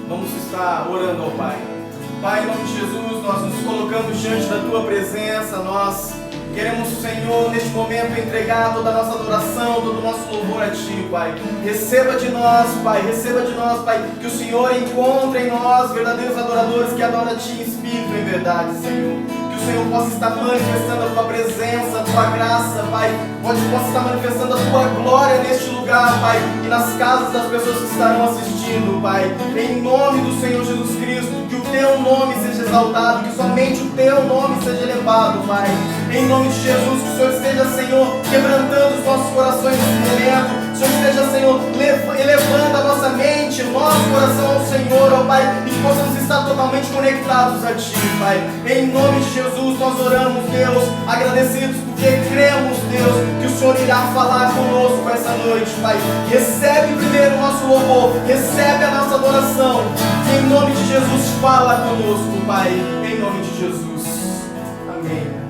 Vamos estar orando ao Pai. Pai, em nome de Jesus, nós nos colocamos diante da Tua presença. Nós queremos, Senhor, neste momento entregar toda a nossa adoração, todo o nosso louvor a Ti, Pai. Receba de nós, Pai, que o Senhor encontre em nós verdadeiros adoradores que adoram a Ti em espírito e em verdade, Senhor. Que o Senhor possa estar manifestando a Tua presença, a Tua graça, Pai. Possa estar manifestando a Tua glória neste lugar, Pai, e nas casas das pessoas que estarão assistindo, Pai. Em nome do Senhor Jesus Cristo, que o Teu nome seja exaltado, que somente o Teu nome seja elevado, Pai. Em nome de Jesus, que o Senhor esteja, Senhor, quebrantando os nossos corações nesse momento. Que o Senhor esteja, Senhor, elevando a nossa mente, o nosso coração ao Senhor, ó Pai, e que possamos estar totalmente conectados a Ti, Pai. Em nome de Jesus, nós oramos, Deus, agradecidos porque cremos, Deus, que o Senhor irá falar conosco essa noite, Pai. Recebe primeiro o nosso louvor, recebe a nossa adoração. Em nome de Jesus, fala conosco, Pai. Em nome de Jesus. Amém.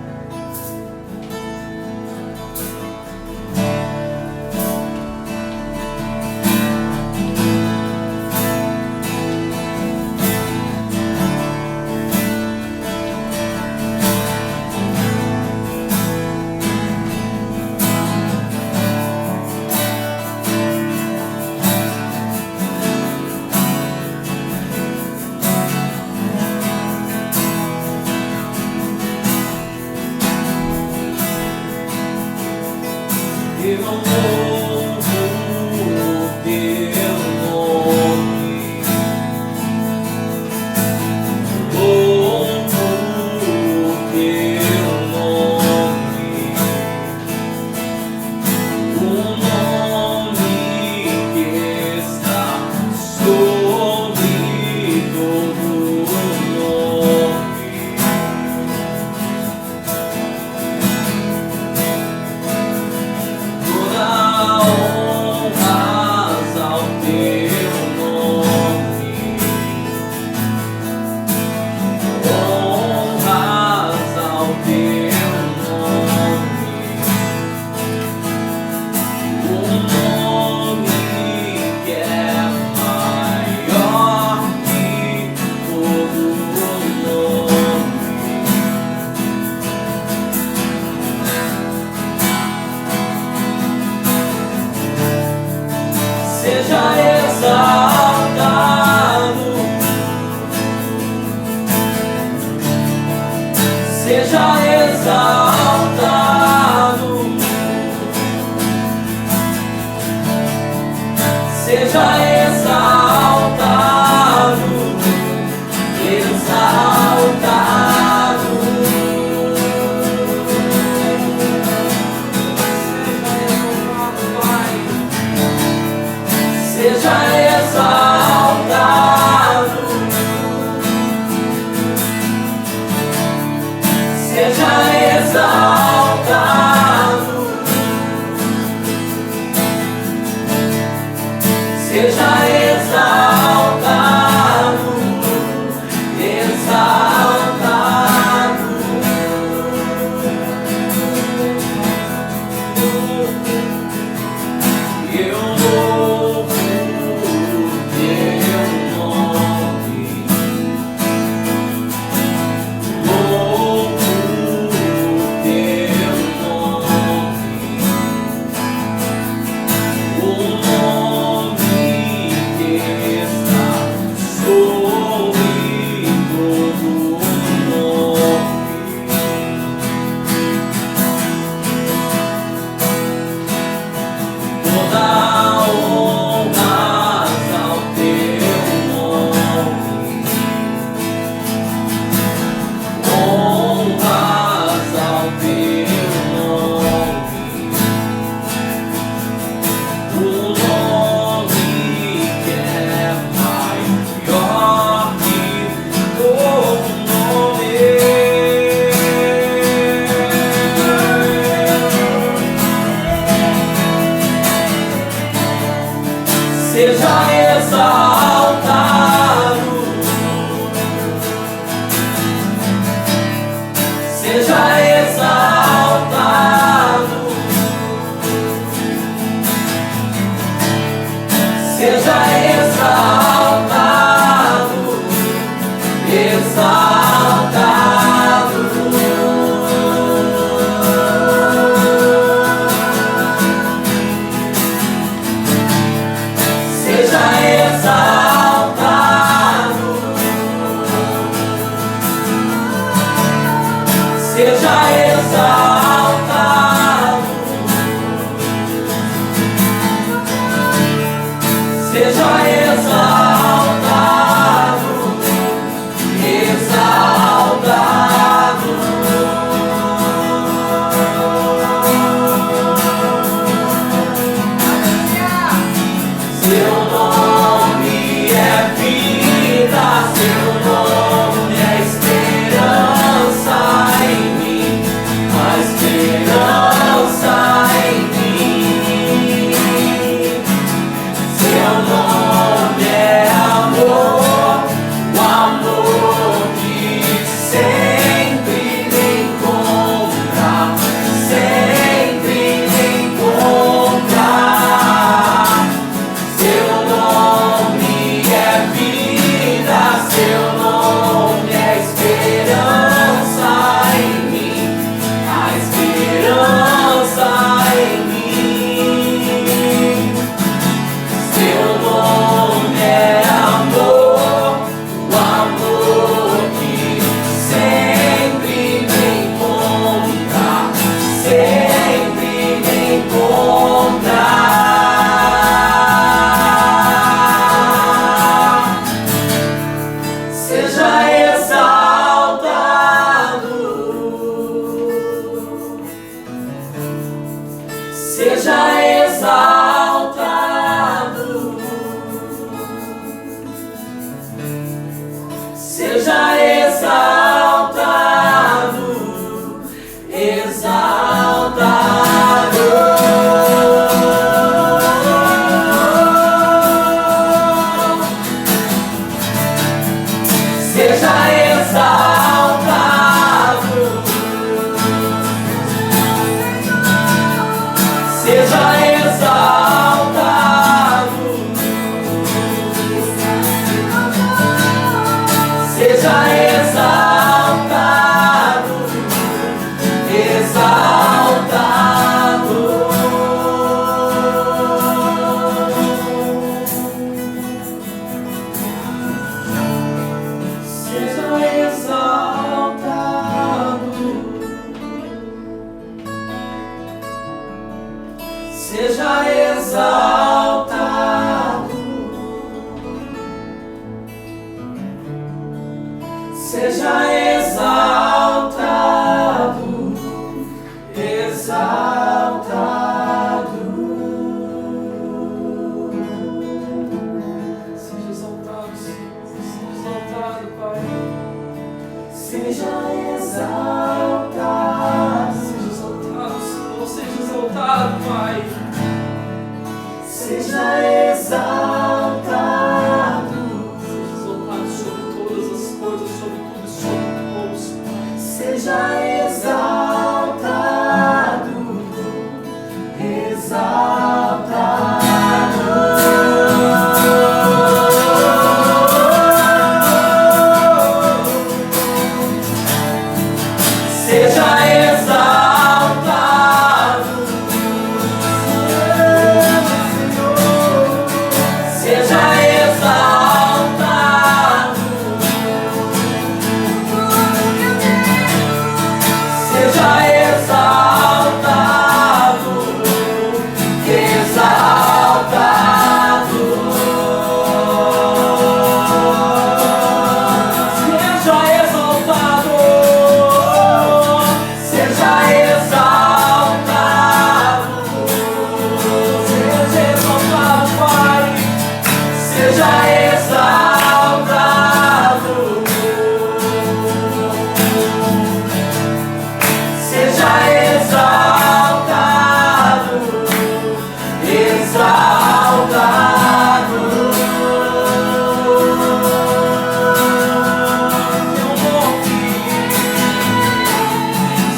O seja exaltado, seja exaltado, seja exaltado, exaltado. Seja exaltado, seja exaltado, seja exaltado, exaltado. Eu louvo teu nome, louvo teu nome, o nome que está sobre todo nome. Toda honra ao teu nome, honras ao teu nome, o nome que é maior que todo nome. Seja exaltado, seja exaltado, seja exaltado, exaltado. Seja exaltado, seja exaltado, seja exaltado, exaltado. Seu nome é vida, seu nome é esperança em mim, a esperança em mim. Seu nome exaltado, seja exaltado, exaltado. Seja exaltado, Senhor, seja exaltado, Pai. Seja exaltado, Senhor, seja exaltado, Pai. Seja exaltado, sobre todas as coisas, sobre tudo e sobre todos. Seja exaltado, exaltado. Seja exaltado, seja exaltado, seja exaltado, exaltado. Seja exaltado, seja exaltado, seja exaltado, Pai. Seja exaltado, seja exaltado, exaltado.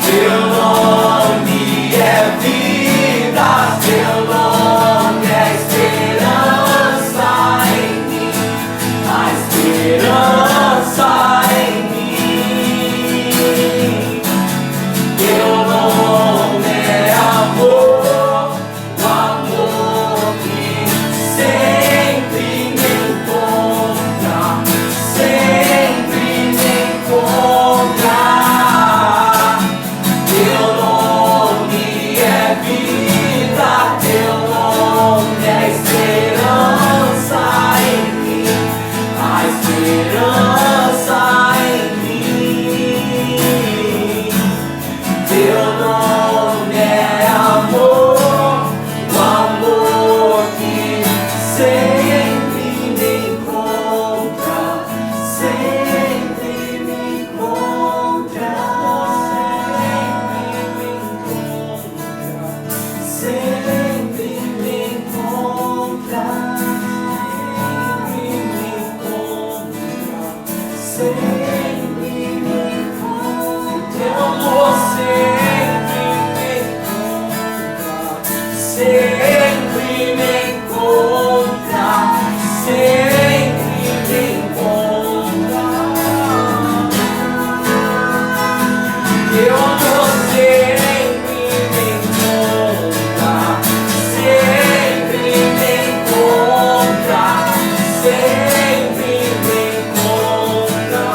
Teu nome é vida, teu nome é esperança em mim, a esperança em mim. Teu nome é amor, o amor que sempre me encontra, sempre me encontra. Teu nome é vida, teu nome é esperança em mim, a esperança em mim. Teu nome é amor, o amor que sempre me encontra, sempre me encontra, sempre me encontra, sempre me encontra. Teu amor sempre me encontra, sempre me encontra, sempre me encontra. Teu amor sempre me encontra, sempre me encontra, sempre me encontra.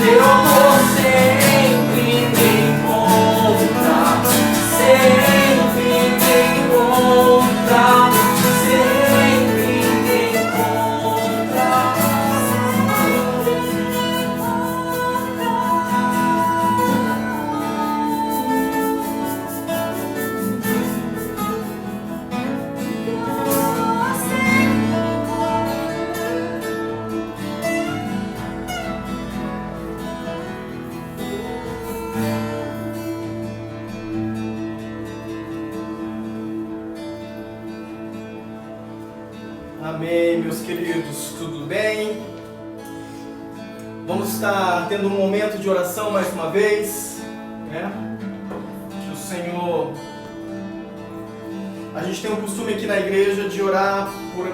Teu amor sempre me encontra, sempre me encontra, sempre me encontra. Amém, meus queridos, tudo bem? Vamos estar tendo um momento de oração mais uma vez, né? Que o Senhor... A gente tem um costume aqui na igreja de orar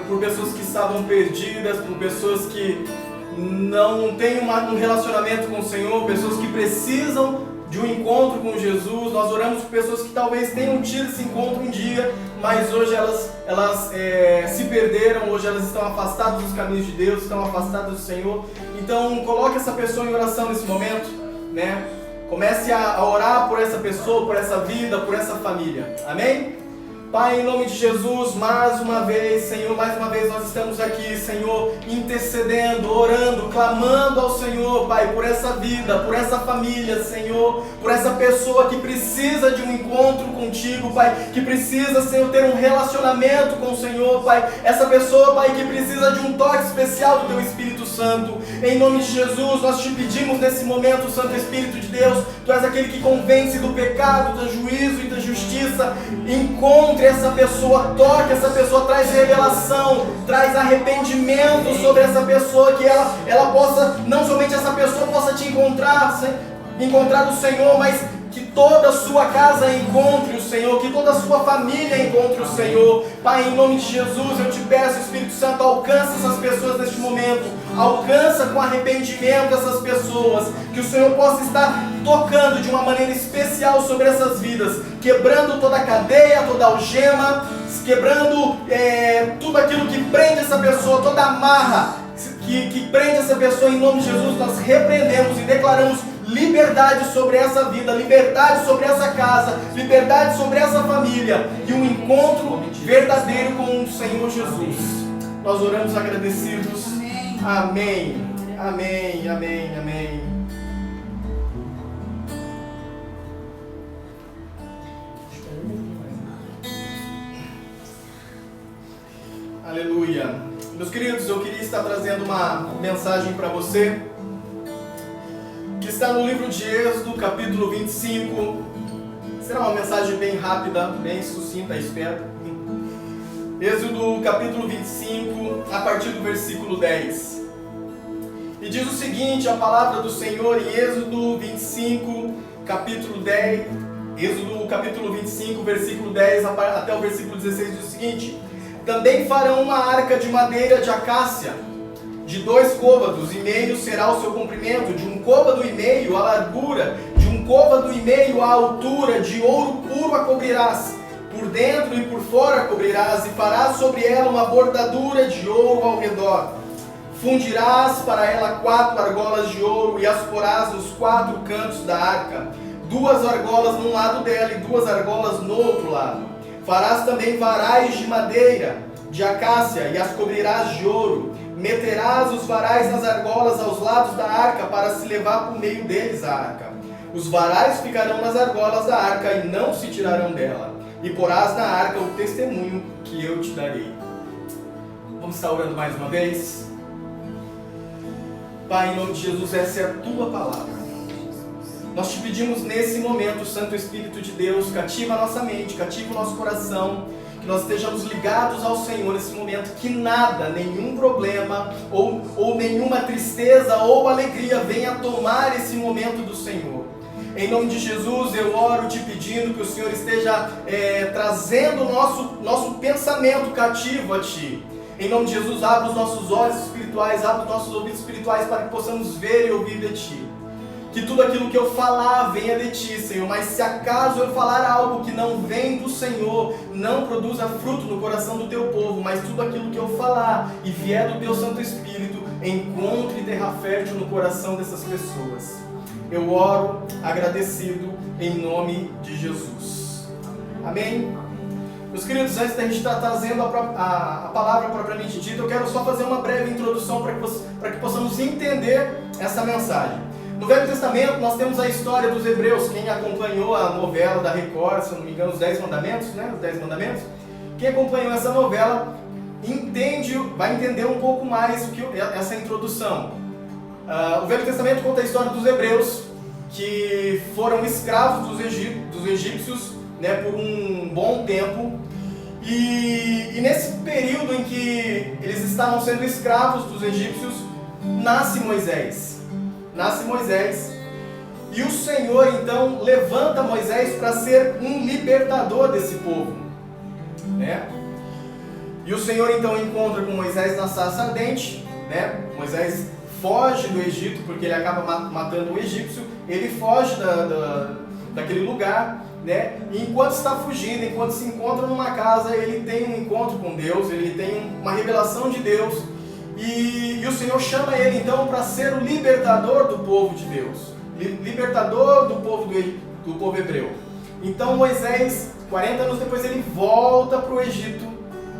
por pessoas que estavam perdidas, por pessoas que não têm um relacionamento com o Senhor, pessoas que precisam de um encontro com Jesus. Nós oramos por pessoas que talvez tenham tido esse encontro um dia, mas hoje elas se perderam, hoje elas estão afastadas dos caminhos de Deus, estão afastadas do Senhor. Então coloque essa pessoa em oração nesse momento, né? Comece a orar por essa pessoa, por essa vida, por essa família. Amém? Pai, em nome de Jesus, mais uma vez, Senhor, mais uma vez nós estamos aqui, Senhor, intercedendo, orando, clamando ao Senhor, Pai, por essa vida, por essa família, Senhor, por essa pessoa que precisa de um encontro contigo, Pai, que precisa, Senhor, ter um relacionamento com o Senhor, Pai, essa pessoa, Pai, que precisa de um toque especial do Teu Espírito Santo. Em nome de Jesus, nós te pedimos nesse momento, Santo Espírito de Deus, Tu és aquele que convence do pecado, do juízo e da justiça. Encontre essa pessoa, toque essa pessoa, traz revelação, traz arrependimento sobre essa pessoa, que ela possa, não somente essa pessoa possa te encontrar o Senhor, mas que toda a sua casa encontre o Senhor, que toda a sua família encontre o Senhor. Pai, em nome de Jesus, eu te peço, Espírito Santo, alcança essas pessoas neste momento, alcança com arrependimento essas pessoas, que o Senhor possa estar tocando de uma maneira especial sobre essas vidas, quebrando toda a cadeia, toda a algema, quebrando tudo aquilo que prende essa pessoa, toda a amarra que prende essa pessoa. Em nome de Jesus, nós repreendemos e declaramos liberdade sobre essa vida, liberdade sobre essa casa, liberdade sobre essa família e um encontro verdadeiro com o Senhor Jesus. Nós oramos agradecidos. Amém. Amém, amém, amém. Aleluia. Meus queridos, eu queria estar trazendo uma mensagem para você que está no livro de Êxodo, capítulo 25. Será uma mensagem bem rápida, bem sucinta, espero. Êxodo, capítulo 25, a partir do versículo 10. E diz o seguinte, a palavra do Senhor em Êxodo 25, capítulo 10. Êxodo, capítulo 25, versículo 10 até o versículo 16 diz o seguinte: também farão uma arca de madeira de acácia, de 2 côvados e meio será o seu comprimento, de 1 côvado e meio a largura, de 1 côvado e meio a altura, de ouro puro a cobrirás, por dentro e por fora a cobrirás, e farás sobre ela uma bordadura de ouro ao redor. Fundirás para ela 4 argolas de ouro e as porás nos 4 cantos da arca, 2 argolas num lado dela e 2 argolas no outro lado. Farás também varais de madeira de acácia e as cobrirás de ouro. Meterás os varais nas argolas aos lados da arca para se levar por meio deles a arca. Os varais ficarão nas argolas da arca e não se tirarão dela. E porás na arca o testemunho que eu te darei. Vamos estar orando mais uma vez? Pai, em nome de Jesus, essa é a Tua palavra. Nós te pedimos nesse momento, Santo Espírito de Deus, cativa a nossa mente, cativa o nosso coração, que nós estejamos ligados ao Senhor nesse momento, que nada, nenhum problema, ou nenhuma tristeza ou alegria venha tomar esse momento do Senhor. Em nome de Jesus, eu oro te pedindo que o Senhor esteja trazendo o nosso pensamento cativo a Ti. Em nome de Jesus, abra os nossos olhos espirituais, abra os nossos ouvidos espirituais para que possamos ver e ouvir de Ti. Que tudo aquilo que eu falar venha de Ti, Senhor, mas se acaso eu falar algo que não vem do Senhor, não produza fruto no coração do Teu povo, mas tudo aquilo que eu falar e vier do Teu Santo Espírito, encontre terra fértil no coração dessas pessoas. Eu oro agradecido em nome de Jesus. Amém? Meus queridos, antes da gente estar trazendo a palavra propriamente dita, eu quero só fazer uma breve introdução para que possamos entender essa mensagem. No Velho Testamento nós temos a história dos hebreus. Quem acompanhou a novela da Record, se não me engano, os 10 Mandamentos, né? Os 10 Mandamentos. Quem acompanhou essa novela vai entender um pouco mais essa introdução. O Velho Testamento conta a história dos hebreus que foram escravos dos egípcios, né, por um bom tempo. E nesse período em que eles estavam sendo escravos dos egípcios, nasce Moisés. E o Senhor então levanta Moisés para ser um libertador desse povo, né? E o Senhor então encontra com Moisés na sarça ardente, né? Moisés foge do Egito porque ele acaba matando o egípcio. Ele foge daquele lugar, né? E enquanto está fugindo, enquanto se encontra numa casa, ele tem um encontro com Deus, ele tem uma revelação de Deus. E o Senhor chama ele então para ser o libertador do povo de Deus. libertador do povo hebreu. Então Moisés, 40 anos depois, ele volta para o Egito,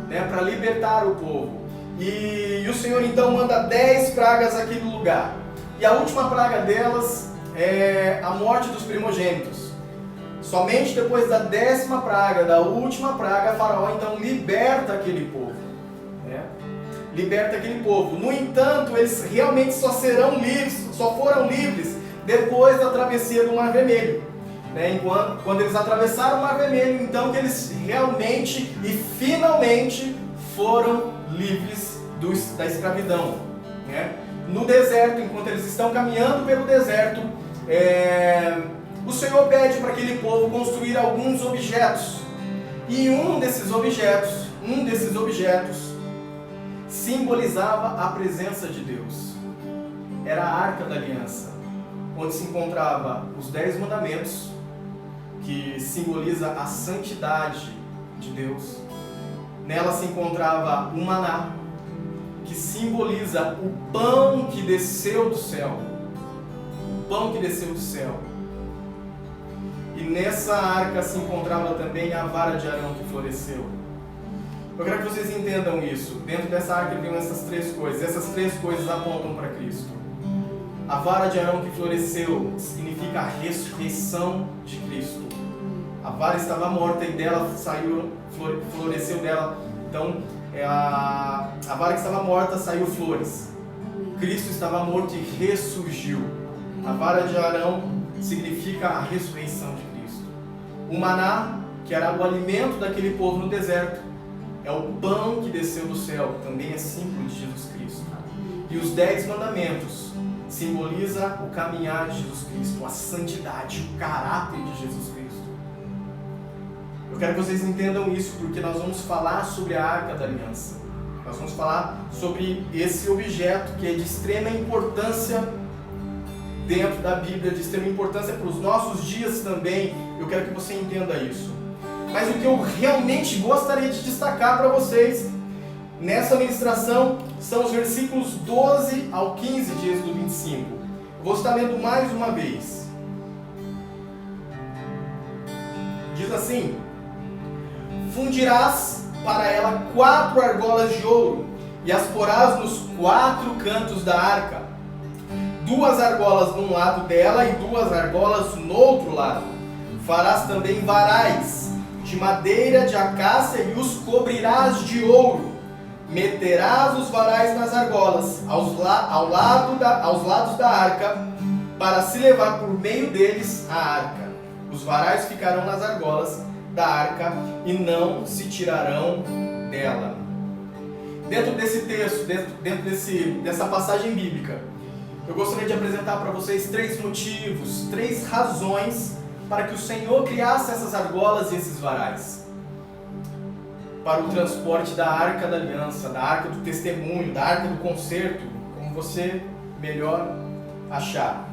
né, para libertar o povo. E o Senhor então manda 10 pragas aqui no lugar. E a última praga delas é a morte dos primogênitos. Somente depois da 10ª praga, da última praga, Faraó então liberta aquele povo. Liberta aquele povo. No entanto, eles realmente só foram livres depois da travessia do Mar Vermelho. Quando eles atravessaram o Mar Vermelho, então que eles realmente e finalmente foram livres da escravidão. No deserto, enquanto eles estão caminhando pelo deserto, o Senhor pede para aquele povo construir alguns objetos. E um desses objetos simbolizava a presença de Deus. Era a Arca da Aliança, onde se encontrava os 10 mandamentos, que simboliza a santidade de Deus. Nela se encontrava o maná, que simboliza o pão que desceu do céu. O pão que desceu do céu. E nessa arca se encontrava também a vara de Arão que floresceu. Eu quero que vocês entendam isso. Dentro dessa arca tem essas 3 coisas. Essas 3 coisas apontam para Cristo. A vara de Arão que floresceu significa a ressurreição de Cristo. A vara estava morta e dela floresceu dela. Então, a vara que estava morta saiu flores. Cristo estava morto e ressurgiu. A vara de Arão significa a ressurreição de Cristo. O maná, que era o alimento daquele povo no deserto, é o pão que desceu do céu, também é símbolo de Jesus Cristo. E os 10 mandamentos simboliza o caminhar de Jesus Cristo, a santidade, o caráter de Jesus Cristo. Eu quero que vocês entendam isso, porque nós vamos falar sobre a Arca da Aliança. Nós vamos falar sobre esse objeto que é de extrema importância dentro da Bíblia, de extrema importância para os nossos dias também. Eu quero que você entenda isso. Mas o que eu realmente gostaria de destacar para vocês nessa ministração são os versículos 12 ao 15 de Êxodo 25. Eu vou estar lendo mais uma vez. Diz assim: fundirás para ela 4 argolas de ouro e as porás nos 4 cantos da arca, 2 argolas num lado dela e 2 argolas no outro lado. Farás também varais de madeira de acácia e os cobrirás de ouro. Meterás os varais nas argolas, aos lados da arca, para se levar por meio deles a arca. Os varais ficarão nas argolas da arca e não se tirarão dela. Dentro desse texto, dentro dessa passagem bíblica, eu gostaria de apresentar para vocês 3 motivos, 3 razões para que o Senhor criasse essas argolas e esses varais. Para o transporte da Arca da Aliança, da Arca do Testemunho, da Arca do Concerto, como você melhor achar.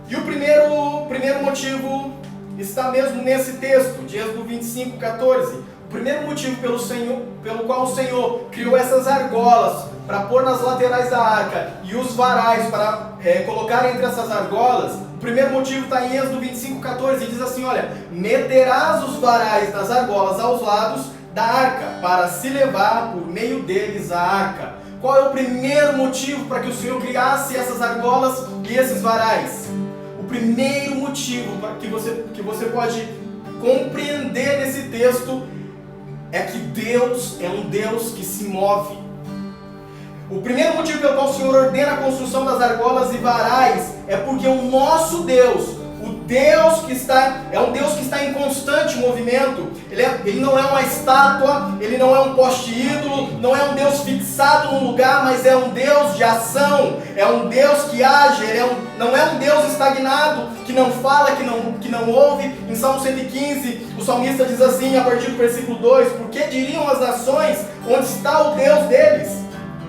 E o primeiro motivo está mesmo nesse texto, de Êxodo 25, 14. O primeiro motivo pelo qual o Senhor criou essas argolas para pôr nas laterais da arca e os varais para colocar entre essas argolas, o primeiro motivo está em Êxodo 25, 14, e diz assim: olha, meterás os varais nas argolas aos lados da arca, para se levar por meio deles a arca. Qual é o primeiro motivo para que o Senhor criasse essas argolas e esses varais? O primeiro motivo para que você pode compreender nesse texto é que Deus é um Deus que se move. O primeiro motivo pelo qual o Senhor ordena a construção das argolas e varais é porque o nosso Deus, é um Deus que está em constante movimento. Ele não é uma estátua, ele não é um poste ídolo, não é um Deus fixado num lugar, mas é um Deus de ação, é um Deus que age, não é um Deus estagnado, que não fala, que não ouve. Em Salmo 115, o salmista diz assim, a partir do versículo 2: por que diriam as nações, onde está o Deus deles?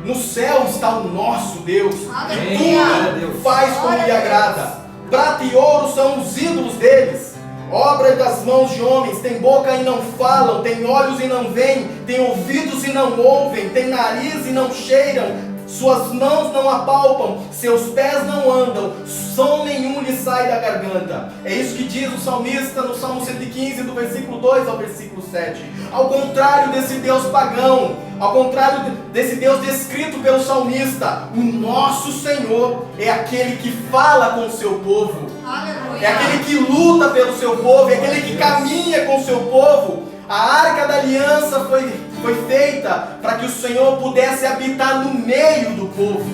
No céu está o nosso Deus, e tudo faz como lhe agrada. Prata e ouro são os ídolos deles, obra das mãos de homens. Tem boca e não falam, tem olhos e não veem, tem ouvidos e não ouvem, tem nariz e não cheiram, suas mãos não apalpam, seus pés não andam, som nenhum lhe sai da garganta. É isso que diz o salmista no Salmo 115, do versículo 2 ao versículo 7. Ao contrário desse Deus pagão, ao contrário desse Deus descrito pelo salmista, o nosso Senhor é aquele que fala com o seu povo, é aquele que luta pelo seu povo, é aquele que caminha com o seu povo. A Arca da Aliança foi feita para que o Senhor pudesse habitar no meio do povo,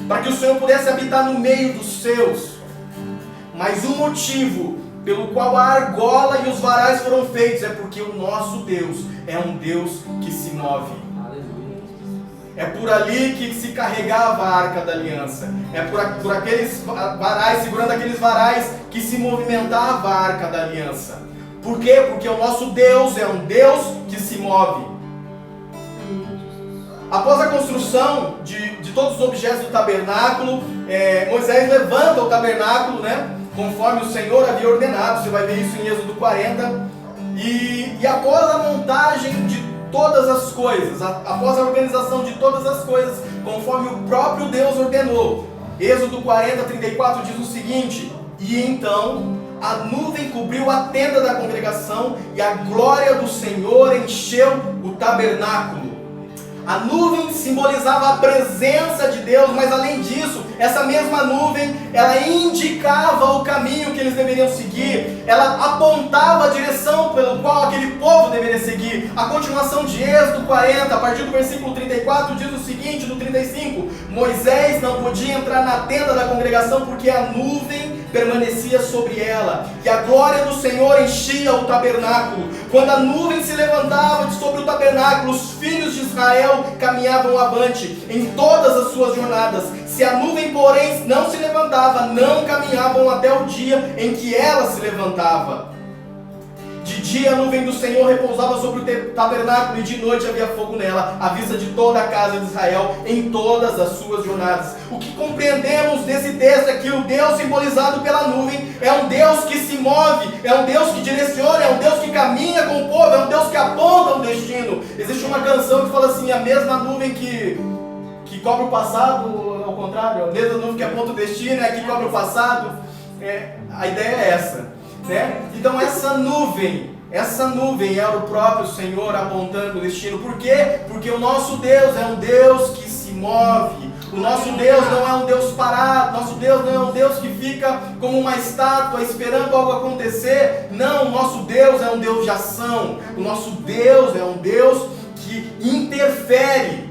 para que o Senhor pudesse habitar no meio dos seus. Mas o motivo pelo qual a argola e os varais foram feitos é porque o nosso Deus é um Deus que se move. É por ali que se carregava a Arca da Aliança. É por aqueles varais, segurando aqueles varais, que se movimentava a Arca da Aliança. Por quê? Porque o nosso Deus é um Deus que se move. Após a construção de todos os objetos do tabernáculo, Moisés levanta o tabernáculo, né, conforme o Senhor havia ordenado. Você vai ver isso em Êxodo 40. E após a montagem de todas as coisas, após a organização de todas as coisas, conforme o próprio Deus ordenou, Êxodo 40, 34 diz o seguinte: e então a nuvem cobriu a tenda da congregação e a glória do Senhor encheu o tabernáculo. A nuvem simbolizava a presença de Deus, mas além disso, essa mesma nuvem, ela indicava o caminho que eles deveriam seguir, ela apontava a direção pelo qual aquele povo deveria seguir. A continuação de Êxodo 40, a partir do versículo 34, diz o seguinte, no 35: Moisés não podia entrar na tenda da congregação porque a nuvem permanecia sobre ela, e a glória do Senhor enchia o tabernáculo. Quando a nuvem se levantava de sobre o tabernáculo, os filhos de Israel caminhavam avante em todas as suas jornadas. Se a nuvem, porém, não se levantava, não caminhavam até o dia em que ela se levantava. De dia a nuvem do Senhor repousava sobre o tabernáculo, e de noite havia fogo nela, à vista de toda a casa de Israel, em todas as suas jornadas. O que compreendemos desse texto é que o Deus simbolizado pela nuvem é um Deus que se move, é um Deus que direciona, é um Deus que caminha com o povo, é um Deus que aponta o destino. Existe uma canção que fala assim: a mesma nuvem que cobre o passado, ao contrário, a mesma nuvem que aponta o destino é que cobre o passado. A ideia é essa. Né? Então essa nuvem era o próprio Senhor apontando o destino. Por quê? Porque o nosso Deus é um Deus que se move. O nosso Deus não é um Deus parado. Nosso Deus não é um Deus que fica como uma estátua esperando algo acontecer. Não, o nosso Deus é um Deus de ação. O nosso Deus é um Deus que interfere.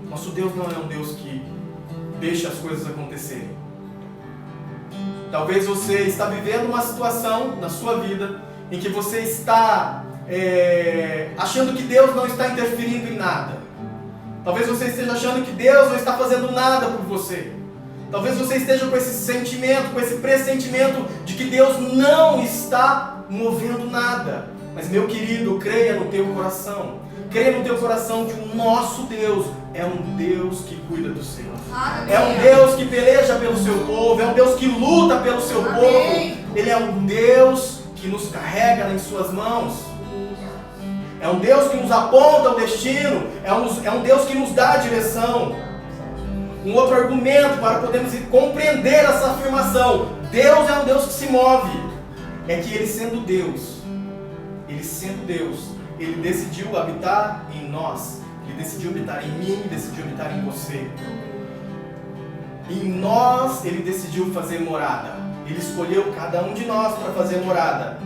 Nosso Deus não é um Deus que deixa as coisas acontecerem. Talvez você está vivendo uma situação na sua vida em que você está achando que Deus não está interferindo em nada. Talvez você esteja achando que Deus não está fazendo nada por você. Talvez você esteja com esse sentimento, com esse pressentimento de que Deus não está movendo nada. Mas, meu querido, creia no teu coração. Creia no teu coração que o nosso Deus é um Deus que cuida dos seus. É um Deus que peleja pelo seu povo, é um Deus que luta pelo seu povo. Ele é um Deus que nos carrega em suas mãos. É um Deus que nos aponta o destino, é um Deus que nos dá a direção. Um outro argumento para podermos compreender essa afirmação: Deus é um Deus que se move, é que Ele sendo Deus, Ele decidiu habitar em nós. Ele decidiu habitar em mim, decidiu habitar em você. Em nós Ele decidiu fazer morada. Ele escolheu cada um de nós para fazer morada.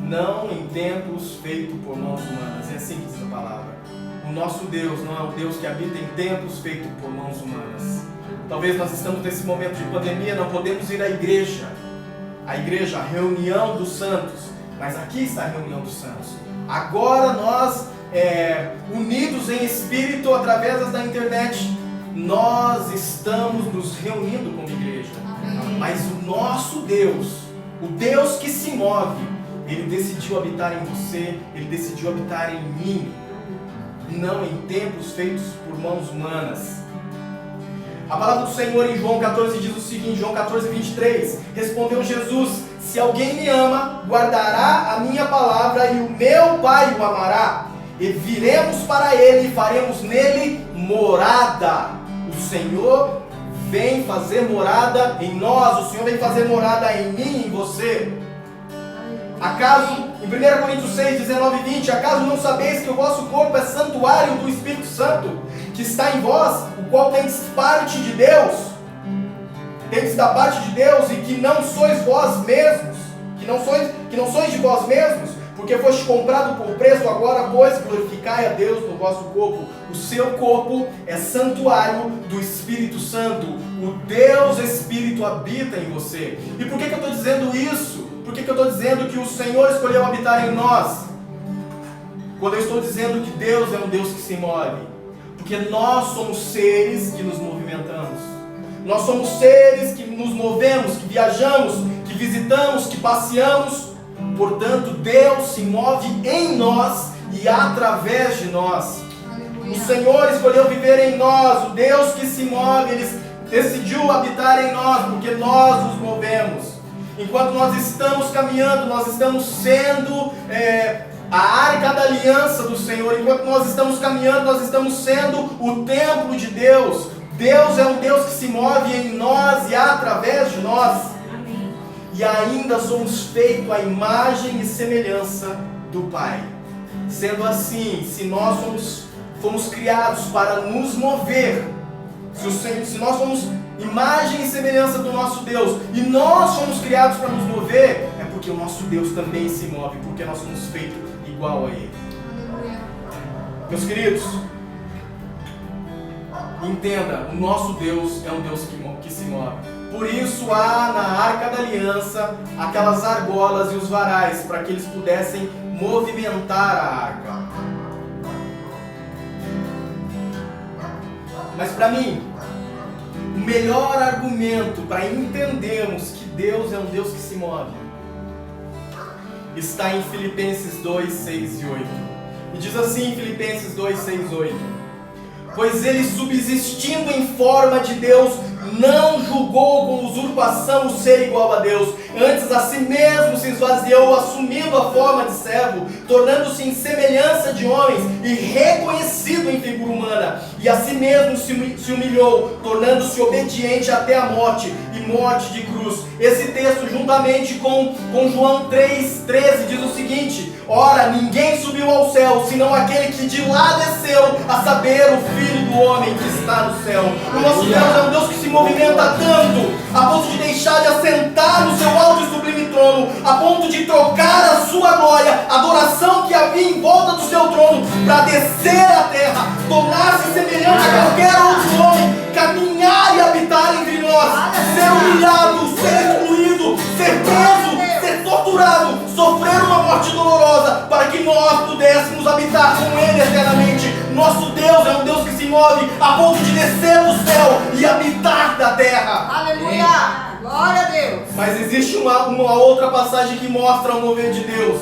Não em templos feitos por mãos humanas. É assim que diz a palavra. O nosso Deus não é um Deus que habita em templos feitos por mãos humanas. Talvez nós estamos nesse momento de pandemia, não podemos ir à igreja. A igreja, a reunião dos santos. Mas aqui está a reunião dos santos. Agora nós, unidos em espírito através da internet, nós estamos nos reunindo como igreja. Amém. Mas o nosso Deus, o Deus que se move, Ele decidiu habitar em você, Ele decidiu habitar em mim, não em templos feitos por mãos humanas. A palavra do Senhor em João 14 diz o seguinte, João 14, 23, respondeu Jesus: se alguém me ama, guardará a minha palavra, e o meu Pai o amará, e viremos para ele e faremos nele morada. O Senhor vem fazer morada em nós. O Senhor vem fazer morada em mim, em você. Acaso, em 1 Coríntios 6, 19 e 20, acaso não sabeis que o vosso corpo é santuário do Espírito Santo, que está em vós, o qual tendes parte de Deus, tendes da parte de Deus, e que não sois vós mesmos, que não sois de vós mesmos, porque foste comprado por preço. Agora, pois, glorificai a Deus no vosso corpo. O seu corpo é santuário do Espírito Santo. O Deus Espírito habita em você. E por que eu estou dizendo isso? Por que eu estou dizendo que o Senhor escolheu habitar em nós? Quando eu estou dizendo que Deus é um Deus que se move, porque nós somos seres que nos movimentamos. Nós somos seres que nos movemos, que viajamos, que visitamos, que passeamos. Portanto, Deus se move em nós e através de nós. O Senhor escolheu viver em nós. O Deus que se move, Ele decidiu habitar em nós, porque nós nos movemos. Enquanto nós estamos caminhando, nós estamos sendo a arca da aliança do Senhor. Enquanto nós estamos caminhando, nós estamos sendo o templo de Deus. Deus é um Deus que se move em nós e através de nós. Amém. E ainda somos feitos à imagem e semelhança do Pai. Sendo assim, se nós fomos criados para nos mover, se nós somos imagem e semelhança do nosso Deus, e nós somos criados para nos mover, é porque o nosso Deus também se move, porque nós somos feitos igual a Ele. Meus queridos, entenda, o nosso Deus é um Deus que se move. Por isso há na Arca da Aliança aquelas argolas e os varais, para que eles pudessem movimentar a arca. Mas para mim, o melhor argumento para entendermos que Deus é um Deus que se move está em Filipenses 2, 6 e 8. E diz assim em Filipenses 2, 6 e 8: pois ele, subsistindo em forma de Deus, não julgou com usurpação o ser igual a Deus. Antes a si mesmo se esvaziou, assumindo a forma de servo, tornando-se em semelhança de homens e reconhecido em figura humana. E a si mesmo se humilhou, tornando-se obediente até a morte, e morte de cruz. Esse texto, juntamente com João 3,13, diz o seguinte: ora, ninguém subiu ao céu, senão aquele que de lá desceu, a saber, o Filho do Homem que está no céu. O nosso Deus é um Deus que se movimenta tanto, a ponto de deixar de assentar no seu alto e sublime trono, a ponto de trocar a sua glória, a adoração que havia em volta do seu trono, para descer à terra, tornar-se semelhante a qualquer outro homem, caminhar e habitar entre nós, ser humilhado, ser excluído, ser preso, ser torturado, sofrer uma morte dolorosa, para que nós pudéssemos habitar com Ele eternamente. Nosso Deus é um Deus que se move a ponto de descer do céu e habitar da terra. Aleluia! Glória a Deus! Mas existe uma outra passagem que mostra o mover de Deus.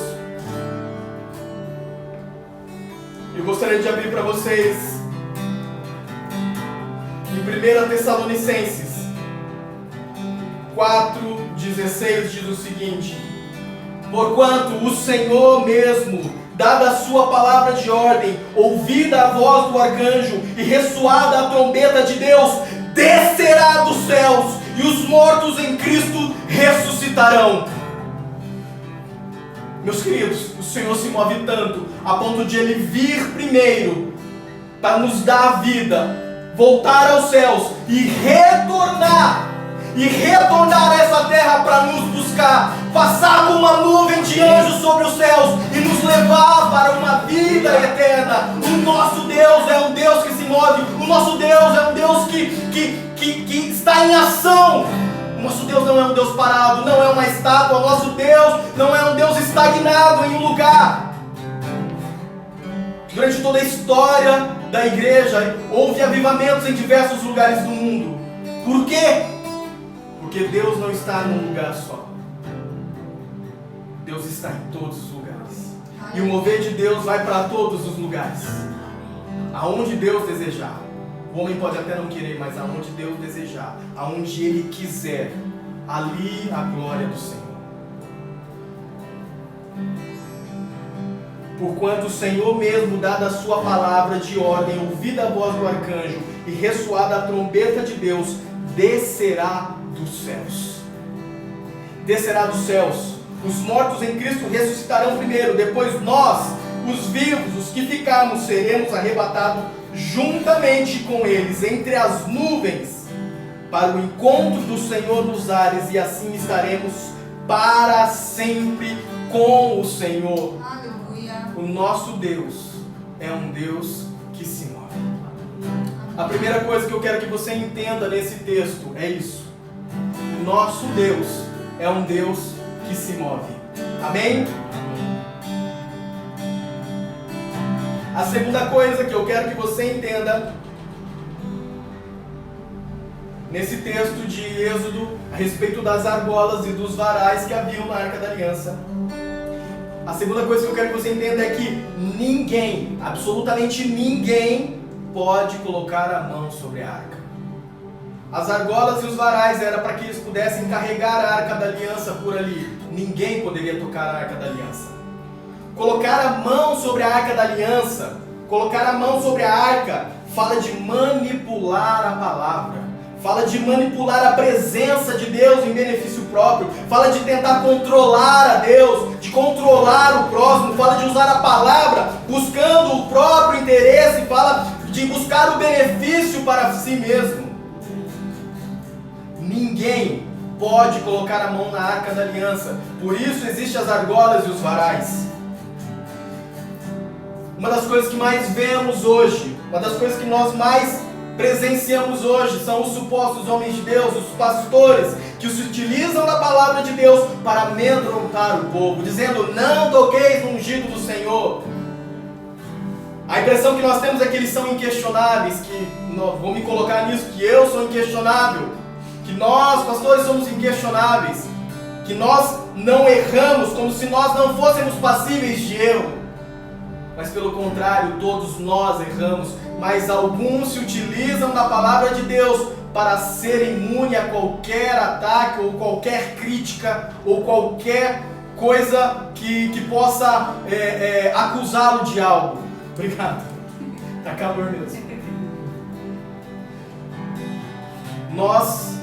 Eu gostaria de abrir para vocês em 1 Tessalonicenses 4,16, diz o seguinte: porquanto o Senhor mesmo, dada a sua palavra de ordem, ouvida a voz do arcanjo e ressoada a trombeta de Deus, descerá dos céus, e os mortos em Cristo ressuscitarão. Meus queridos, o Senhor se move tanto, a ponto de Ele vir primeiro, para nos dar a vida, voltar aos céus e retornar a essa terra para nos buscar, passar com uma nuvem de anjos sobre os céus e nos levar para uma vida eterna. O nosso Deus é um Deus que se move, o nosso Deus é um Deus que está em ação. O nosso Deus não é um Deus parado, não é uma estátua. O nosso Deus não é um Deus estagnado em um lugar. Durante toda a história da igreja, houve avivamentos em diversos lugares do mundo. Por quê? Porque Deus não está num lugar só. Deus está em todos os lugares. E o mover de Deus vai para todos os lugares. Aonde Deus desejar. O homem pode até não querer, mas aonde Deus desejar, aonde Ele quiser, ali a glória do Senhor. Porquanto o Senhor mesmo, dada a sua palavra de ordem, ouvida a voz do arcanjo e ressoada a trombeta de Deus, descerá dos céus. Descerá dos céus. Os mortos em Cristo ressuscitarão primeiro, depois nós, os vivos, os que ficarmos, seremos arrebatados juntamente com eles entre as nuvens, para o encontro do Senhor nos ares, e assim estaremos para sempre com o Senhor. Aleluia. O nosso Deus é um Deus que se move. A primeira coisa que eu quero que você entenda nesse texto é isso. O nosso Deus é um Deus que se move. Amém? A segunda coisa que eu quero que você entenda nesse texto de Êxodo, a respeito das argolas e dos varais que haviam na Arca da Aliança. A segunda coisa que eu quero que você entenda é que ninguém, absolutamente ninguém, pode colocar a mão sobre a arca. As argolas e os varais era para que eles pudessem carregar a Arca da Aliança por ali. Ninguém poderia tocar a Arca da Aliança. Colocar a mão sobre a Arca da Aliança, colocar a mão sobre a arca, fala de manipular a palavra. Fala de manipular a presença de Deus em benefício próprio. Fala de tentar controlar a Deus, de controlar o próximo. Fala de usar a palavra buscando o próprio interesse. Fala de buscar o benefício para si mesmo. Ninguém pode colocar a mão na Arca da Aliança. Por isso existem as argolas e os varais. Uma das coisas que mais vemos hoje, uma das coisas que nós mais presenciamos hoje são os supostos homens de Deus, os pastores, que se utilizam da palavra de Deus para amedrontar o povo, dizendo: não toqueis no ungido do Senhor. A impressão que nós temos é que eles são inquestionáveis, vou me colocar nisso, que eu sou inquestionável, que nós, pastores, somos inquestionáveis, que nós não erramos, como se nós não fôssemos passíveis de erro. Mas pelo contrário, todos nós erramos, mas alguns se utilizam da palavra de Deus para ser imune a qualquer ataque, ou qualquer crítica, ou qualquer coisa que possa acusá-lo de algo. Obrigado. Tá calor mesmo. Nós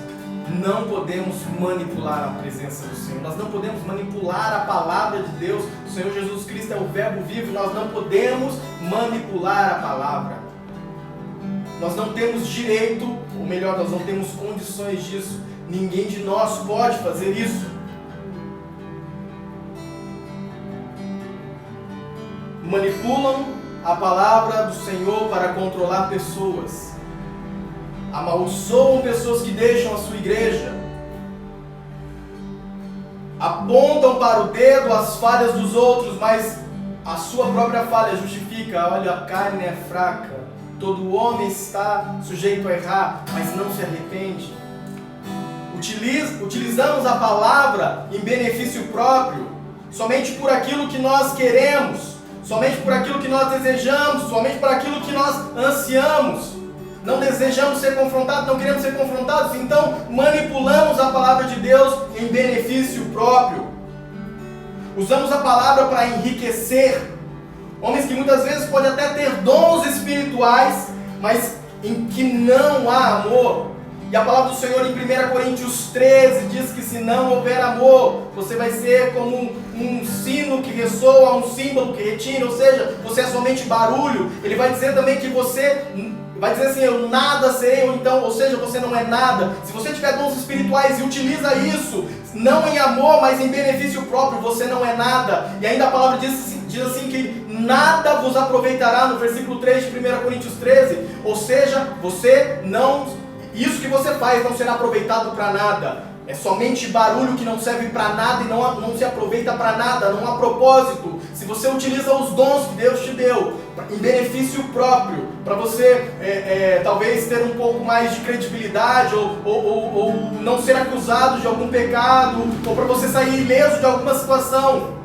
não podemos manipular a presença do Senhor. Nós não podemos manipular a palavra de Deus. O Senhor Jesus Cristo é o verbo vivo. Nós não podemos manipular a palavra. Nós não temos direito, ou melhor, nós não temos condições disso. Ninguém de nós pode fazer isso. Manipulam a palavra do Senhor para controlar pessoas. Amaldiçoam pessoas que deixam a sua igreja. Apontam para o dedo as falhas dos outros, mas a sua própria falha justifica. Olha, a carne é fraca. Todo homem está sujeito a errar, mas não se arrepende. Utilizamos a palavra em benefício próprio, somente por aquilo que nós queremos, somente por aquilo que nós desejamos, somente por aquilo que nós ansiamos. Não desejamos ser confrontados, não queremos ser confrontados, então manipulamos a palavra de Deus em benefício próprio. Usamos a palavra para enriquecer. Homens que muitas vezes podem até ter dons espirituais, mas em que não há amor. E a palavra do Senhor em 1 Coríntios 13 diz que se não houver amor, você vai ser como um sino que ressoa, um símbolo que retine, ou seja, você é somente barulho. Ele vai dizer também que você vai dizer assim: eu nada serei, ou seja, você não é nada. Se você tiver dons espirituais e utiliza isso, não em amor, mas em benefício próprio, você não é nada. E ainda a palavra diz assim que nada vos aproveitará, no versículo 3 de 1 Coríntios 13. Ou seja, isso que você faz não será aproveitado para nada. É somente barulho que não serve para nada e não se aproveita para nada, não há propósito. Se você utiliza os dons que Deus te deu em benefício próprio, para você talvez ter um pouco mais de credibilidade, ou não ser acusado de algum pecado, ou para você sair ileso de alguma situação,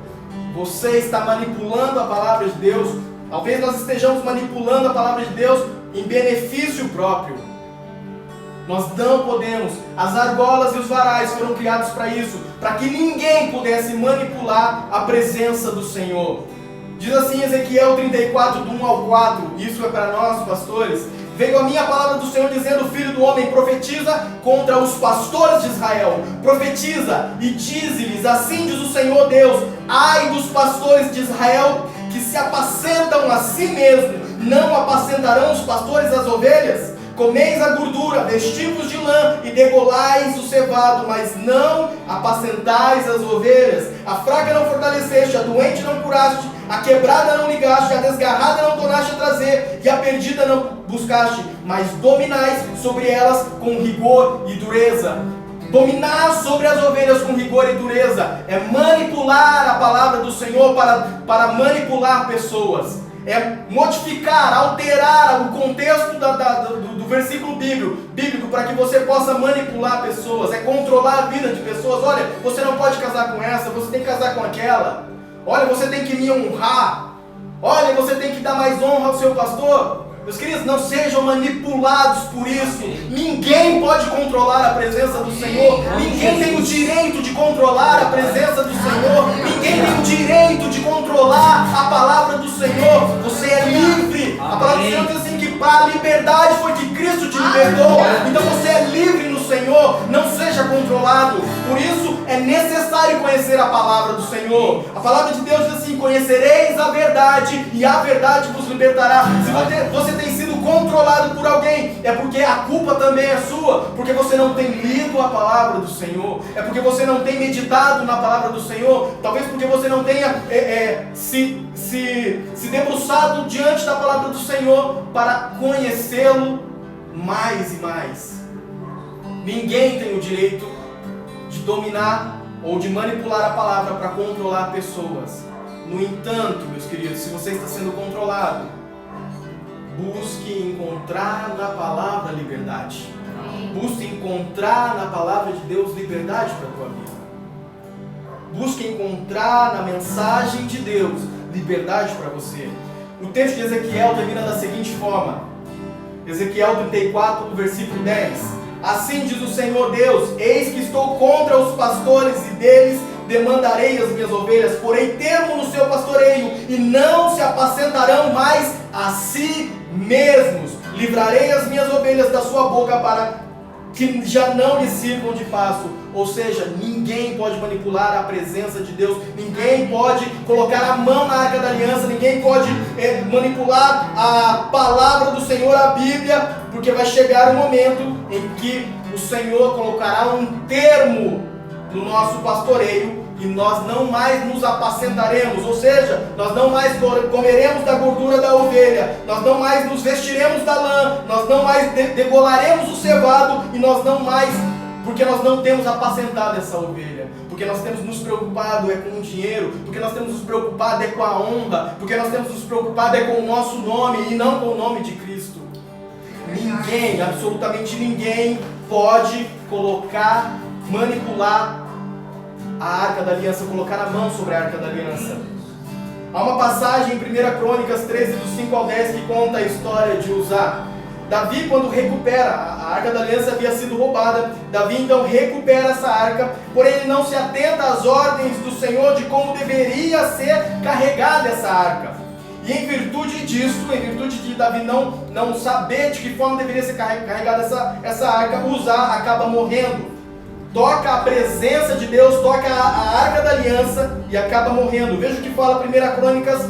você está manipulando a palavra de Deus. Talvez nós estejamos manipulando a palavra de Deus em benefício próprio. Nós não podemos. As argolas e os varais foram criados para isso, para que ninguém pudesse manipular a presença do Senhor. Diz assim Ezequiel 34, do 1 ao 4, isso é para nós, pastores. Veio a minha palavra do Senhor dizendo: filho do homem, profetiza contra os pastores de Israel. Profetiza e dize-lhes: assim diz o Senhor Deus: ai dos pastores de Israel, que se apacentam a si mesmos, não apacentarão os pastores as ovelhas? Comeis a gordura, vestimos de lã e degolais o cevado, mas não apacentais as ovelhas. A fraca não fortaleceste, a doente não curaste, a quebrada não ligaste, a desgarrada não tornaste a trazer, e a perdida não buscaste, mas dominais sobre elas com rigor e dureza. Dominar sobre as ovelhas com rigor e dureza é manipular a palavra do Senhor para manipular pessoas. É modificar, alterar o contexto do versículo bíblico para que você possa manipular pessoas, é controlar a vida de pessoas. Olha, você não pode casar com essa, você tem que casar com aquela. Olha, você tem que me honrar. Olha, você tem que dar mais honra ao seu pastor. Meus queridos, não sejam manipulados por isso. Ninguém pode controlar a presença do Senhor. Ninguém tem o direito de controlar a presença do Senhor. Ninguém tem o direito de controlar a palavra do Senhor. Você é livre. A palavra do Senhor diz assim que para a liberdade foi que Cristo te libertou. Então você é livre no Senhor. Não seja controlado. Por isso é necessário conhecer a palavra do Senhor. A palavra de Deus diz assim: conhecereis a verdade e a verdade vos libertará. Se você tem sido controlado por alguém, é porque a culpa também é sua, porque você não tem lido a palavra do Senhor, é porque você não tem meditado na palavra do Senhor, talvez porque você não tenha se debruçado diante da palavra do Senhor para conhecê-lo mais e mais. Ninguém tem o direito de dominar ou de manipular a palavra para controlar pessoas. No entanto, meus queridos, se você está sendo controlado, busque encontrar na palavra liberdade. Busque encontrar na palavra de Deus liberdade para a tua vida. Busque encontrar na mensagem de Deus liberdade para você. O texto de Ezequiel termina da seguinte forma. Ezequiel 34, versículo 10. Assim diz o Senhor Deus: eis que estou contra os pastores e deles demandarei as minhas ovelhas, porei termo no seu pastoreio e não se apacentarão mais a si mesmos. Livrarei as minhas ovelhas da sua boca para que já não lhe sirvam de pasto. Ou seja, ninguém pode manipular a presença de Deus, ninguém pode colocar a mão na arca da aliança, ninguém pode manipular a palavra do Senhor, a Bíblia, porque vai chegar um momento em que o Senhor colocará um termo no nosso pastoreio e nós não mais nos apacentaremos, ou seja, nós não mais comeremos da gordura da ovelha, nós não mais nos vestiremos da lã, nós não mais degolaremos o cevado e nós não mais, porque nós não temos apacentado essa ovelha, porque nós temos nos preocupado com o dinheiro, porque nós temos nos preocupado com a honra, porque nós temos nos preocupado com o nosso nome e não com o nome de Cristo. Ninguém, absolutamente ninguém pode colocar, manipular a arca da aliança, colocar a mão sobre a arca da aliança. Há uma passagem em 1 Crônicas 13, do 5 ao 10, que conta a história de Uzá. Davi, quando recupera, a arca da aliança havia sido roubada, Davi então recupera essa arca, porém ele não se atenta às ordens do Senhor de como deveria ser carregada essa arca. E em virtude disso, em virtude de Davi não saber de que forma deveria ser carregada essa arca, Uzá acaba morrendo. Toca a presença de Deus, toca a arca da aliança e acaba morrendo. Veja o que fala 1 Crônicas,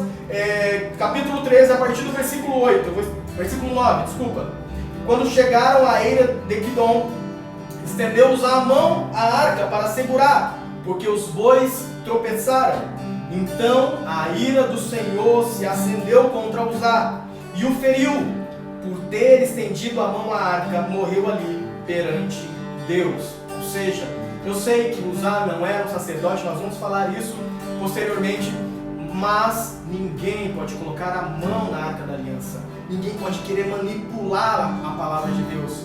capítulo 13, a partir do versículo 8, versículo 9, desculpa. Quando chegaram à eira de Quidom, estendeu Uzá a mão à arca para segurar, porque os bois tropeçaram. Então a ira do Senhor se acendeu contra Uzá e o feriu. Por ter estendido a mão à arca, morreu ali perante Deus. Ou seja, eu sei que Uzá não era um sacerdote, nós vamos falar isso posteriormente, mas ninguém pode colocar a mão na arca da aliança, ninguém pode querer manipular a palavra de Deus.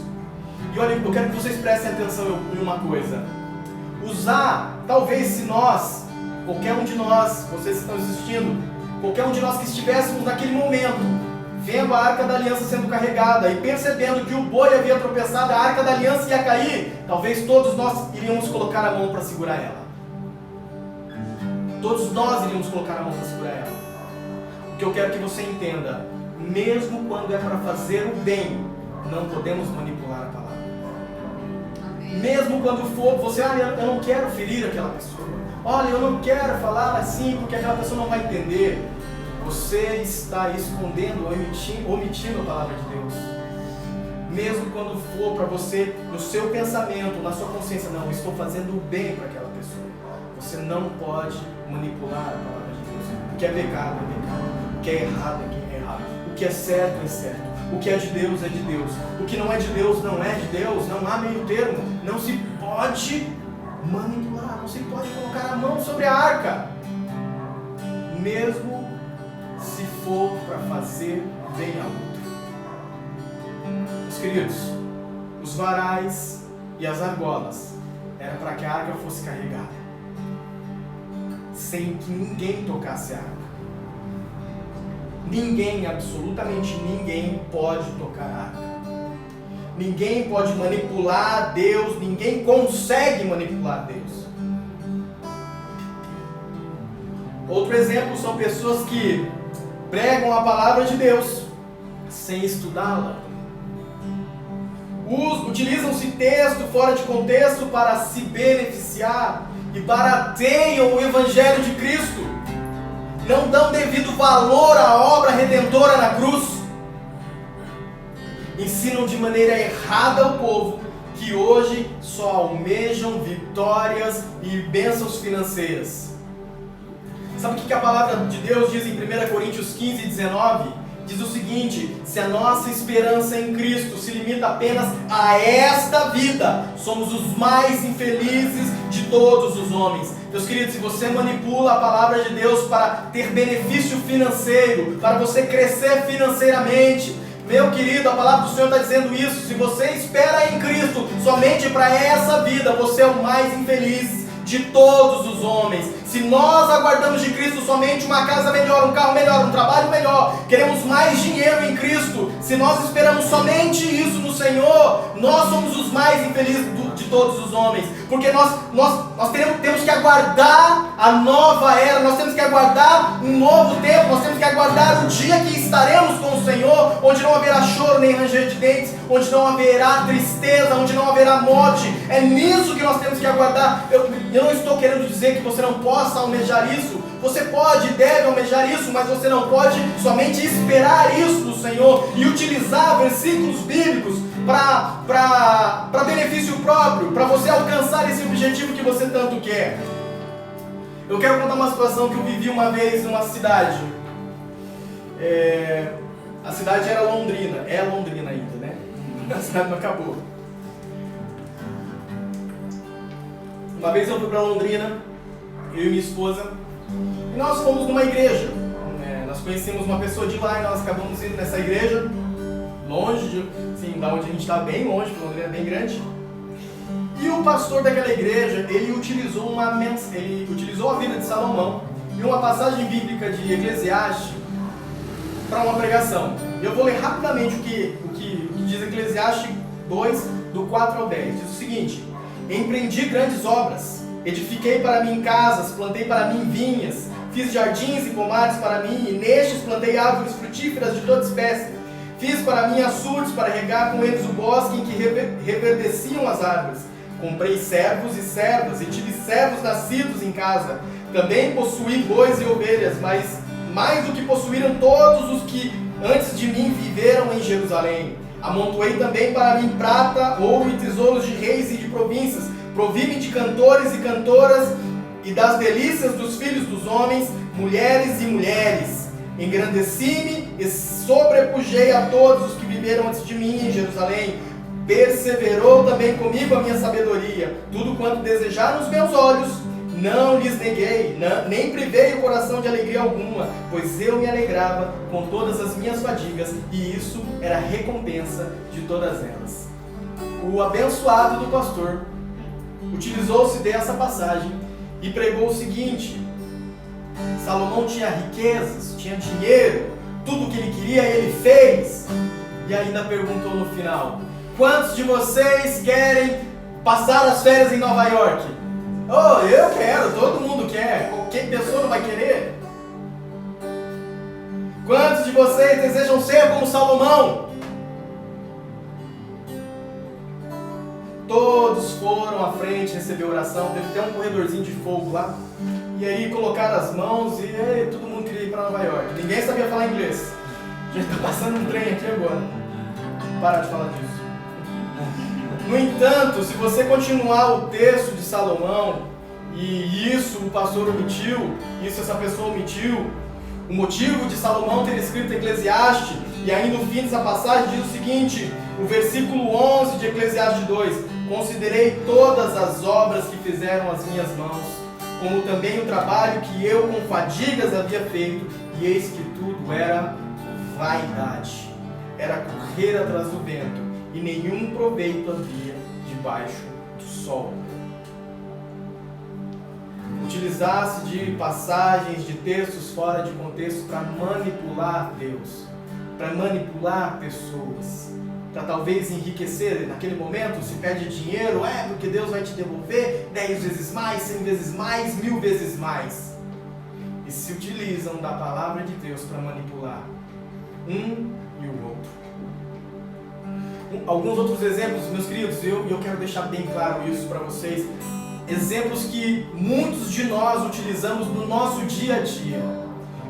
E olha, eu quero que vocês prestem atenção em uma coisa. Uzá, talvez se nós, qualquer um de nós, vocês que estão assistindo, qualquer um de nós que estivéssemos naquele momento, vendo a arca da aliança sendo carregada e percebendo que o boi havia tropeçado, a arca da aliança ia cair, talvez todos nós iríamos colocar a mão para segurar ela. Todos nós iríamos colocar a mão para segurar ela. que eu quero que você entenda, mesmo quando é para fazer o bem, não podemos manipular a palavra. Mesmo quando for, você, eu não quero ferir aquela pessoa. Olha, eu não quero falar assim porque aquela pessoa não vai entender. Você está escondendo, omitindo a palavra de Deus. Mesmo quando for para você, no seu pensamento, na sua consciência, não, estou fazendo o bem para aquela pessoa. Você não pode manipular a palavra de Deus. O que é pecado é pecado. O que é errado é errado. O que é certo é certo. O que é de Deus é de Deus. O que não é de Deus não é de Deus. Não há meio termo. Não se pode manipular. Não se pode colocar a mão sobre a arca. Mesmo se for para fazer bem a outro. Meus queridos, os varais e as argolas era para que a arca fosse carregada sem que ninguém tocasse a arca. Ninguém, absolutamente ninguém pode tocar a arca. Ninguém pode manipular Deus, ninguém consegue manipular Deus. Outro exemplo são pessoas que pregam a palavra de Deus sem estudá-la. Utilizam-se texto fora de contexto para se beneficiar e barateiam o Evangelho de Cristo. Não dão devido valor à obra redentora na cruz. Ensinam de maneira errada ao povo que hoje só almejam vitórias e bênçãos financeiras. Sabe o que a palavra de Deus diz em 1 Coríntios 15, 19? Diz o seguinte: se a nossa esperança em Cristo se limita apenas a esta vida, somos os mais infelizes de todos os homens. Meus queridos, se você manipula a palavra de Deus para ter benefício financeiro, para você crescer financeiramente, meu querido, a palavra do Senhor está dizendo isso. Se você espera em Cristo somente para essa vida, você é o mais infeliz de todos os homens. Se nós aguardamos de Cristo somente uma casa melhor, um carro melhor, um trabalho melhor, queremos mais dinheiro em Cristo, se nós esperamos somente isso no Senhor, nós somos os mais infelizes de todos os homens, porque nós temos que aguardar a nova era, nós temos que aguardar um novo tempo, nós temos que aguardar o dia que estaremos com o Senhor, onde não haverá choro nem ranger de dentes, onde não haverá tristeza, onde não haverá morte. É nisso que nós temos que aguardar. Eu não estou querendo dizer que você não possa almejar isso. Você pode e deve almejar isso, mas você não pode somente esperar isso do Senhor e utilizar versículos bíblicos para benefício próprio, para você alcançar esse objetivo que você tanto quer. Eu quero contar uma situação que eu vivi uma vez numa cidade. A cidade era Londrina, é Londrina ainda, né? A cidade não acabou. Uma vez eu fui para Londrina, eu e minha esposa, e nós fomos numa igreja. Nós conhecemos uma pessoa de lá e nós acabamos indo nessa igreja, longe, assim, da onde a gente está, bem longe, porque Londrina é bem grande. E o pastor daquela igreja, ele utilizou a vida de Salomão e uma passagem bíblica de Eclesiastes para uma pregação. Eu vou ler rapidamente o que diz Eclesiastes 2, do 4 ao 10. Diz o seguinte: empreendi grandes obras, edifiquei para mim casas, plantei para mim vinhas, fiz jardins e pomares para mim, e nestes plantei árvores frutíferas de toda espécie. Fiz para mim açudes para regar com eles o bosque em que reverdeciam as árvores. Comprei servos e servas, e tive servos nascidos em casa. Também possuí bois e ovelhas, mas mais do que possuíram todos os que antes de mim viveram em Jerusalém. Amontoei também para mim prata, ouro e tesouros de reis e de províncias. Provi-me de cantores e cantoras e das delícias dos filhos dos homens, mulheres e mulheres. Engrandeci-me e sobrepujei a todos os que viveram antes de mim em Jerusalém. Perseverou também comigo a minha sabedoria. Tudo quanto desejaram os meus olhos, não lhes neguei, nem privei o coração de alegria alguma, pois eu me alegrava com todas as minhas fadigas, e isso era a recompensa de todas elas. O abençoado do pastor utilizou-se dessa passagem e pregou o seguinte: Salomão tinha riquezas, tinha dinheiro, tudo o que ele queria ele fez, e ainda perguntou no final: quantos de vocês querem passar as férias em Nova York? Oh, eu quero, todo mundo quer, qualquer pessoa não vai querer. Quantos de vocês desejam ser como Salomão? Todos foram à frente receber oração, teve até um corredorzinho de fogo lá. E aí colocaram as mãos e todo mundo queria ir para Nova York. Ninguém sabia falar inglês. A gente está passando um trem aqui agora. Parar de falar disso. No entanto, se você continuar o texto de Salomão, e isso o pastor omitiu, isso essa pessoa omitiu, o motivo de Salomão ter escrito Eclesiastes, e aí no fim dessa passagem diz o seguinte, o versículo 11 de Eclesiastes 2, considerei todas as obras que fizeram as minhas mãos, como também o trabalho que eu com fadigas havia feito, e eis que tudo era vaidade, era correr atrás do vento, e nenhum proveito havia debaixo do sol. Utilizasse de passagens, de textos fora de contexto para manipular Deus, para manipular pessoas, para talvez enriquecer. Naquele momento se pede dinheiro, porque Deus vai te devolver 10 vezes mais, 100 vezes mais, 1000 vezes mais. E se utilizam da palavra de Deus para manipular um e o outro. Alguns outros exemplos, meus queridos, eu quero deixar bem claro isso para vocês. Exemplos que muitos de nós utilizamos no nosso dia a dia.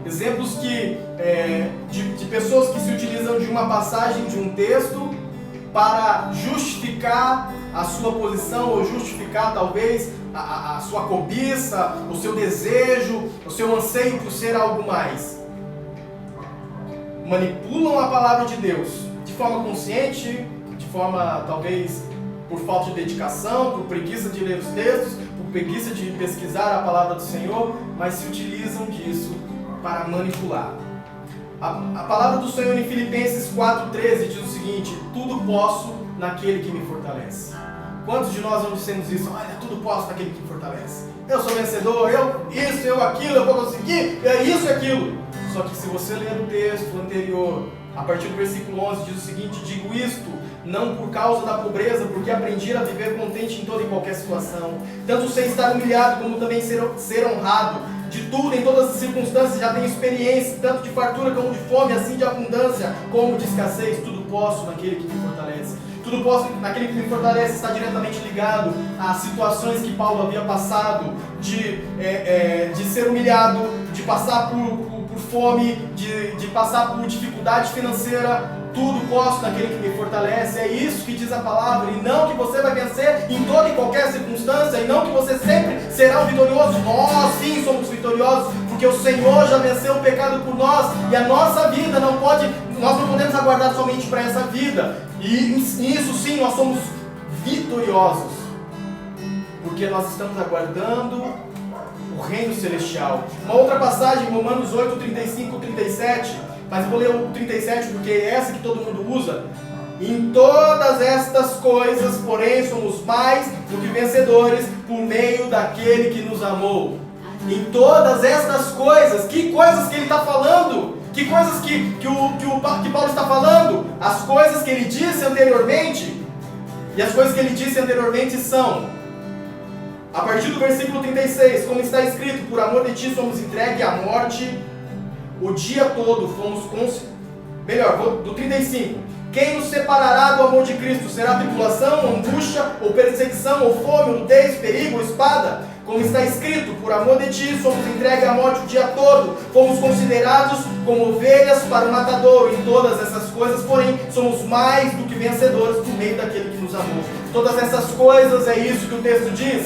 Exemplos de pessoas que se utilizam de uma passagem de um texto para justificar a sua posição ou justificar talvez a sua cobiça, o seu desejo, o seu anseio por ser algo mais. Manipulam a palavra de Deus de forma consciente, de forma talvez por falta de dedicação, por preguiça de ler os textos, por preguiça de pesquisar a palavra do Senhor, mas se utilizam disso para manipular. A palavra do Senhor em Filipenses 4,13 diz o seguinte: tudo posso naquele que me fortalece. Quantos de nós não dissemos isso? Olha, tudo posso naquele que me fortalece. Eu sou vencedor, eu isso, eu aquilo, eu vou conseguir, é isso e aquilo. Só que se você ler o texto anterior, a partir do versículo 11 diz o seguinte: digo isto não por causa da pobreza, porque aprendi a viver contente em toda e qualquer situação, tanto sem estar humilhado como também ser honrado. De tudo, em todas as circunstâncias, já tenho experiência, tanto de fartura como de fome, assim de abundância como de escassez. Tudo posso naquele que me fortalece. Tudo posso naquele que me fortalece está diretamente ligado às situações que Paulo havia passado, de ser humilhado, de passar por fome, de passar por dificuldade financeira. Tudo posso naquele que me fortalece. É isso que diz a palavra. E não que você vai vencer em toda e qualquer circunstância. E não que você sempre será um vitorioso. Nós sim somos vitoriosos, porque o Senhor já venceu o pecado por nós. E a nossa vida nós não podemos aguardar somente para essa vida. E isso sim, nós somos vitoriosos, porque nós estamos aguardando o reino celestial. Uma outra passagem, Romanos 8, 35, 37, mas eu vou ler o 37 porque é essa que todo mundo usa. Em todas estas coisas, porém, somos mais do que vencedores por meio daquele que nos amou. Em todas estas coisas, que coisas que ele está falando? Que coisas que Paulo está falando? As coisas que ele disse anteriormente. E as coisas que ele disse anteriormente são: a partir do versículo 36, como está escrito, por amor de ti somos entregues à morte, o dia todo fomos do 35, quem nos separará do amor de Cristo? Será tribulação, angústia, ou perseguição, ou fome, nudez, perigo, ou espada? Como está escrito, por amor de ti somos entregues à morte o dia todo, fomos considerados como ovelhas para o matadouro. Em todas essas coisas, porém, somos mais do que vencedores por meio daquele que nos amou. Todas essas coisas, é isso que o texto diz.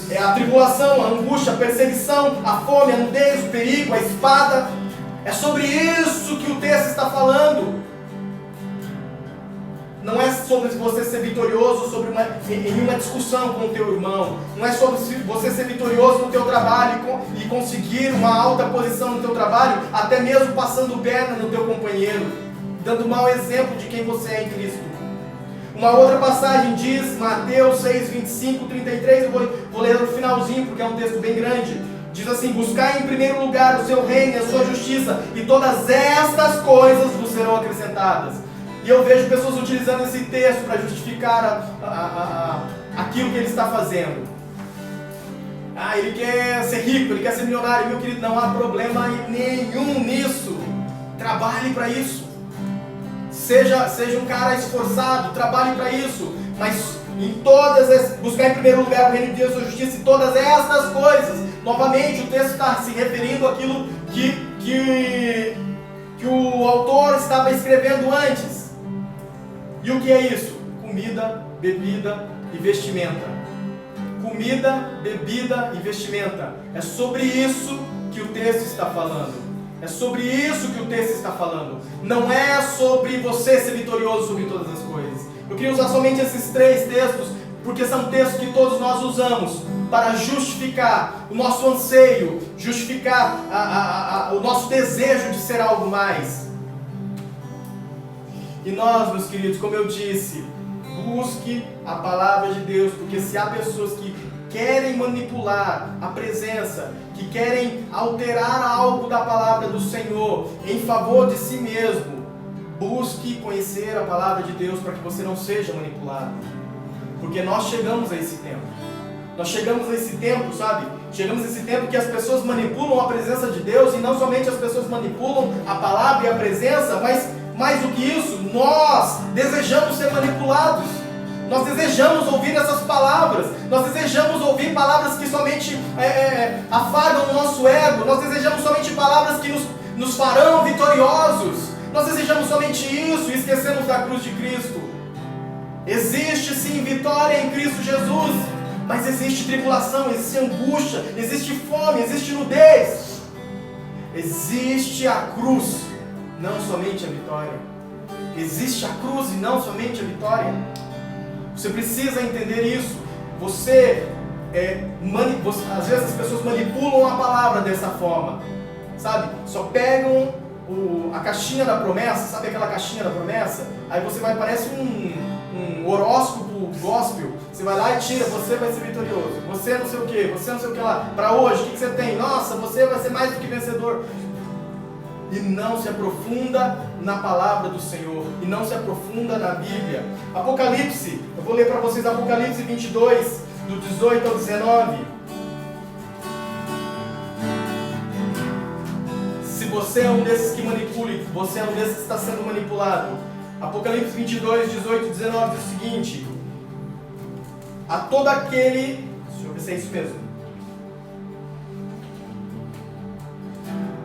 É a tribulação, a angústia, a perseguição, a fome, a nudez, o perigo, a espada. É sobre isso que o texto está falando. Não é sobre você ser vitorioso em uma discussão com o teu irmão. Não é sobre você ser vitorioso no teu trabalho e conseguir uma alta posição no teu trabalho, até mesmo passando perna no teu companheiro, dando mau exemplo de quem você é em Cristo. Uma outra passagem diz, Mateus 6, 25, 33, eu vou ler no finalzinho porque é um texto bem grande. Diz assim: buscai em primeiro lugar o seu reino e a sua justiça, e todas estas coisas vos serão acrescentadas. E eu vejo pessoas utilizando esse texto para justificar aquilo que ele está fazendo. Ele quer ser rico, ele quer ser milionário. Meu querido, não há problema nenhum nisso. trabalhe para isso. Seja um cara esforçado, trabalhe para isso. Mas buscar em primeiro lugar o reino de Deus, a justiça e todas estas coisas. Novamente, o texto está se referindo àquilo que o autor estava escrevendo antes. E o que é isso? Comida, bebida e vestimenta. Comida, bebida e vestimenta. É sobre isso que o texto está falando. É sobre isso que o texto está falando. Não é sobre você ser vitorioso sobre todas as coisas. Eu queria usar somente esses 3 textos, porque são textos que todos nós usamos para justificar o nosso anseio, justificar o nosso desejo de ser algo mais. E nós, meus queridos, como eu disse, busque a palavra de Deus, porque se há pessoas que querem manipular a presença, que querem alterar algo da palavra do Senhor em favor de si mesmo, busque conhecer a palavra de Deus para que você não seja manipulado. Porque nós chegamos a esse tempo. Nós chegamos a esse tempo, sabe? Chegamos a esse tempo que as pessoas manipulam a presença de Deus, e não somente as pessoas manipulam a palavra e a presença, mas mais do que isso, nós desejamos ser manipulados. Nós desejamos ouvir essas palavras. Nós desejamos ouvir palavras que somente afagam o nosso ego. Nós desejamos somente palavras que nos farão vitoriosos. Nós desejamos somente isso e esquecemos da cruz de Cristo. Existe sim vitória em Cristo Jesus, mas existe tribulação, existe angústia, existe fome, existe nudez. Existe a cruz, não somente a vitória. Existe a cruz e não somente a vitória. Você precisa entender isso. Às vezes as pessoas manipulam a palavra dessa forma, sabe? Só pegam a caixinha da promessa, sabe aquela caixinha da promessa? Aí você vai, parece um horóscopo gospel. Você vai lá e tira, você vai ser vitorioso. Você não sei o que, você não sei o que lá. Para hoje, o que você tem? Nossa, você vai ser mais do que vencedor. E não se aprofunda na palavra do Senhor, e não se aprofunda na Bíblia. Apocalipse, eu vou ler para vocês Apocalipse 22, do 18 ao 19. Se você é um desses que manipula, você é um desses que está sendo manipulado. Apocalipse 22, 18 e 19 diz o seguinte: a todo aquele... Deixa eu ver se é isso mesmo.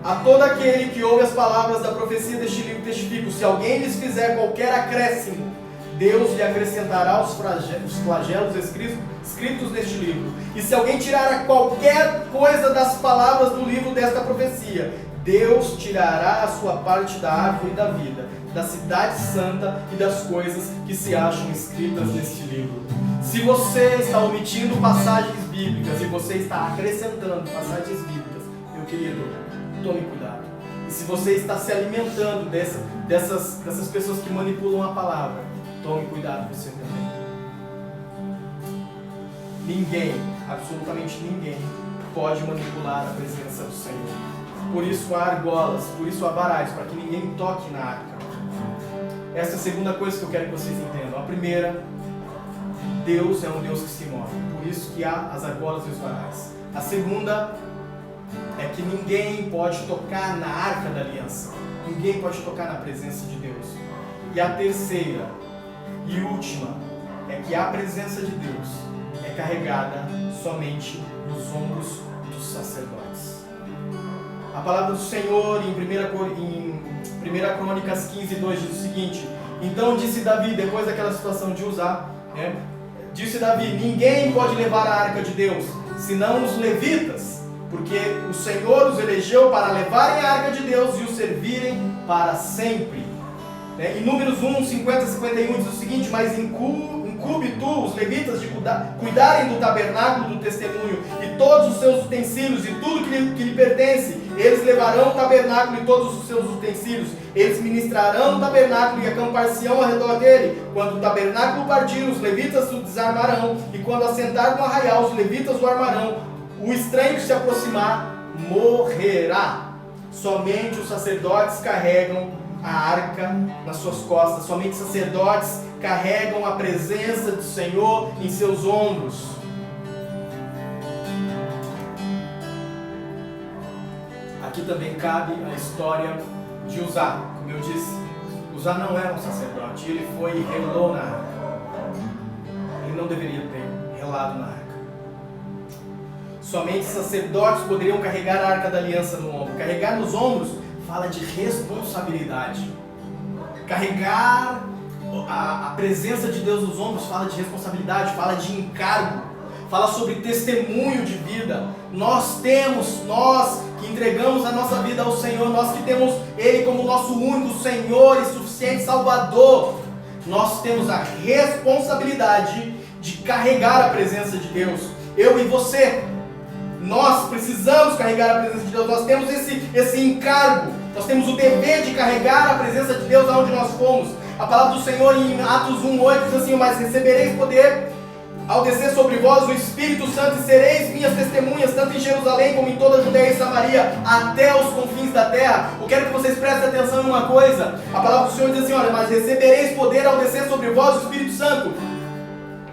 A todo aquele que ouve as palavras da profecia deste livro testifico, se alguém lhes fizer qualquer acréscimo, Deus lhe acrescentará os flagelos escritos neste livro. E se alguém tirar qualquer coisa das palavras do livro desta profecia, Deus tirará a sua parte da árvore da vida, da cidade santa e das coisas que se acham escritas neste livro. Se você está omitindo passagens bíblicas e você está acrescentando passagens bíblicas, meu querido, tome cuidado. E se você está se alimentando dessas pessoas que manipulam a palavra, tome cuidado você também. Ninguém, absolutamente ninguém, pode manipular a presença do Senhor. Por isso há argolas, por isso há varais, para que ninguém toque na arca. Essa é a segunda coisa que eu quero que vocês entendam. A primeira, Deus é um Deus que se move, por isso que há as argolas e os varais. A segunda é que ninguém pode tocar na arca da aliança. Ninguém pode tocar na presença de Deus. E a terceira e última é que a presença de Deus é carregada somente nos ombros dos sacerdotes. A palavra do Senhor em 1 Crônicas 15, 2 diz o seguinte: então disse Davi, depois daquela situação de Uzá, disse Davi, ninguém pode levar a arca de Deus, senão os levitas, porque o Senhor os elegeu para levarem a arca de Deus e o servirem para sempre. Em Números 1, 50 e 51 diz o seguinte: mas incumbe tu os levitas de cuidarem do tabernáculo do testemunho e todos os seus utensílios e tudo que lhe pertence. Eles levarão o tabernáculo e todos os seus utensílios. Eles ministrarão no tabernáculo e acampar-se-ão ao redor dele. Quando o tabernáculo partir, os levitas o desarmarão, e quando assentar no arraial, os levitas o armarão. O estranho que se aproximar morrerá. Somente os sacerdotes carregam a arca nas suas costas. Somente os sacerdotes carregam a presença do Senhor em seus ombros. Aqui também cabe a história de Uzá, como eu disse, Uzá não era um sacerdote, ele foi e relou na arca. Ele não deveria ter relado na arca. Somente sacerdotes poderiam carregar a arca da aliança no ombro. Carregar nos ombros fala de responsabilidade. Carregar a presença de Deus nos ombros fala de responsabilidade, fala de encargo, fala sobre testemunho de vida. Nós que entregamos a nossa vida ao Senhor, nós que temos Ele como nosso único Senhor e suficiente Salvador, nós temos a responsabilidade de carregar a presença de Deus. Eu e você, nós precisamos carregar a presença de Deus, nós temos esse encargo, nós temos o dever de carregar a presença de Deus aonde nós fomos. A palavra do Senhor em Atos 1:8 diz assim: mas recebereis poder ao descer sobre vós o Espírito Santo, e sereis minhas testemunhas, tanto em Jerusalém como em toda a Judeia e Samaria, até os confins da terra. Eu quero que vocês prestem atenção em uma coisa. A palavra do Senhor diz assim: olha, mas recebereis poder ao descer sobre vós o Espírito Santo.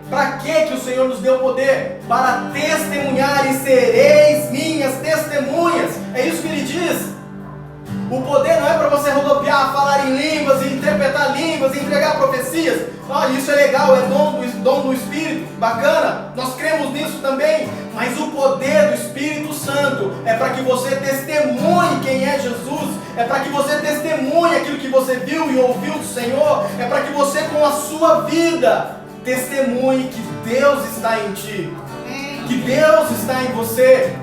Para que o Senhor nos deu poder? Para testemunhar, e sereis minhas testemunhas. É isso que Ele diz. O poder não é para você rodopiar, falar em línguas, e interpretar línguas, e entregar profecias. Olha, isso é legal, é dom do Espírito, bacana, nós cremos nisso também. Mas o poder do Espírito Santo é para que você testemunhe quem é Jesus, é para que você testemunhe aquilo que você viu e ouviu do Senhor, é para que você com a sua vida testemunhe que Deus está em ti, que Deus está em você.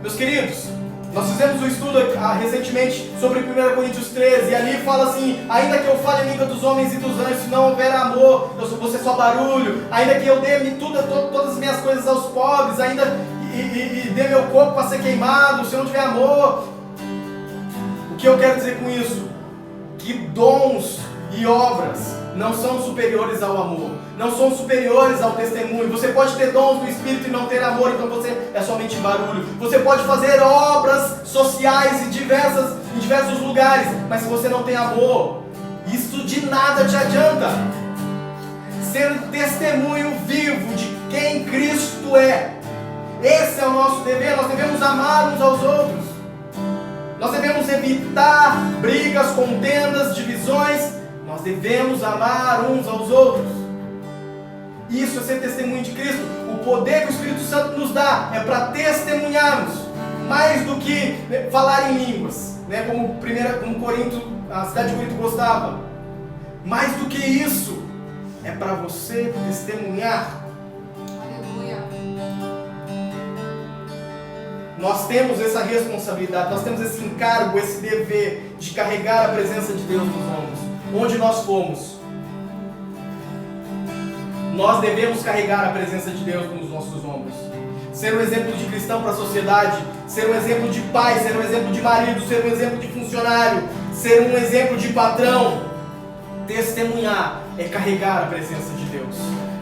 Meus queridos, nós fizemos um estudo recentemente sobre 1 Coríntios 13, e ali fala assim: ainda que eu fale a língua dos homens e dos anjos, se não houver amor, eu vou ser só barulho. Ainda que eu dê todas as minhas coisas aos pobres, ainda e dê meu corpo para ser queimado, se eu não tiver amor. O que eu quero dizer com isso? Que dons e obras não são superiores ao amor, não são superiores ao testemunho. Você pode ter dons do Espírito e não ter amor, então você é somente barulho. Você pode fazer obras sociais em diversos lugares, mas se você não tem amor, isso de nada te adianta. Ser um testemunho vivo de quem Cristo é, esse é o nosso dever. Nós devemos amar uns aos outros, nós devemos evitar brigas, contendas, divisões. Nós devemos amar uns aos outros. Isso é ser testemunho de Cristo. O poder que o Espírito Santo nos dá é para testemunharmos, mais do que falar em línguas, né? como Corinto, a cidade de Corinto gostava. Mais do que isso, é para você testemunhar. Aleluia. Nós temos essa responsabilidade, nós temos esse encargo, esse dever de carregar a presença de Deus nos ombros. Onde nós fomos, nós devemos carregar a presença de Deus nos nossos ombros. Ser um exemplo de cristão para a sociedade, ser um exemplo de pai, ser um exemplo de marido, ser um exemplo de funcionário, ser um exemplo de patrão. Testemunhar é carregar a presença de Deus.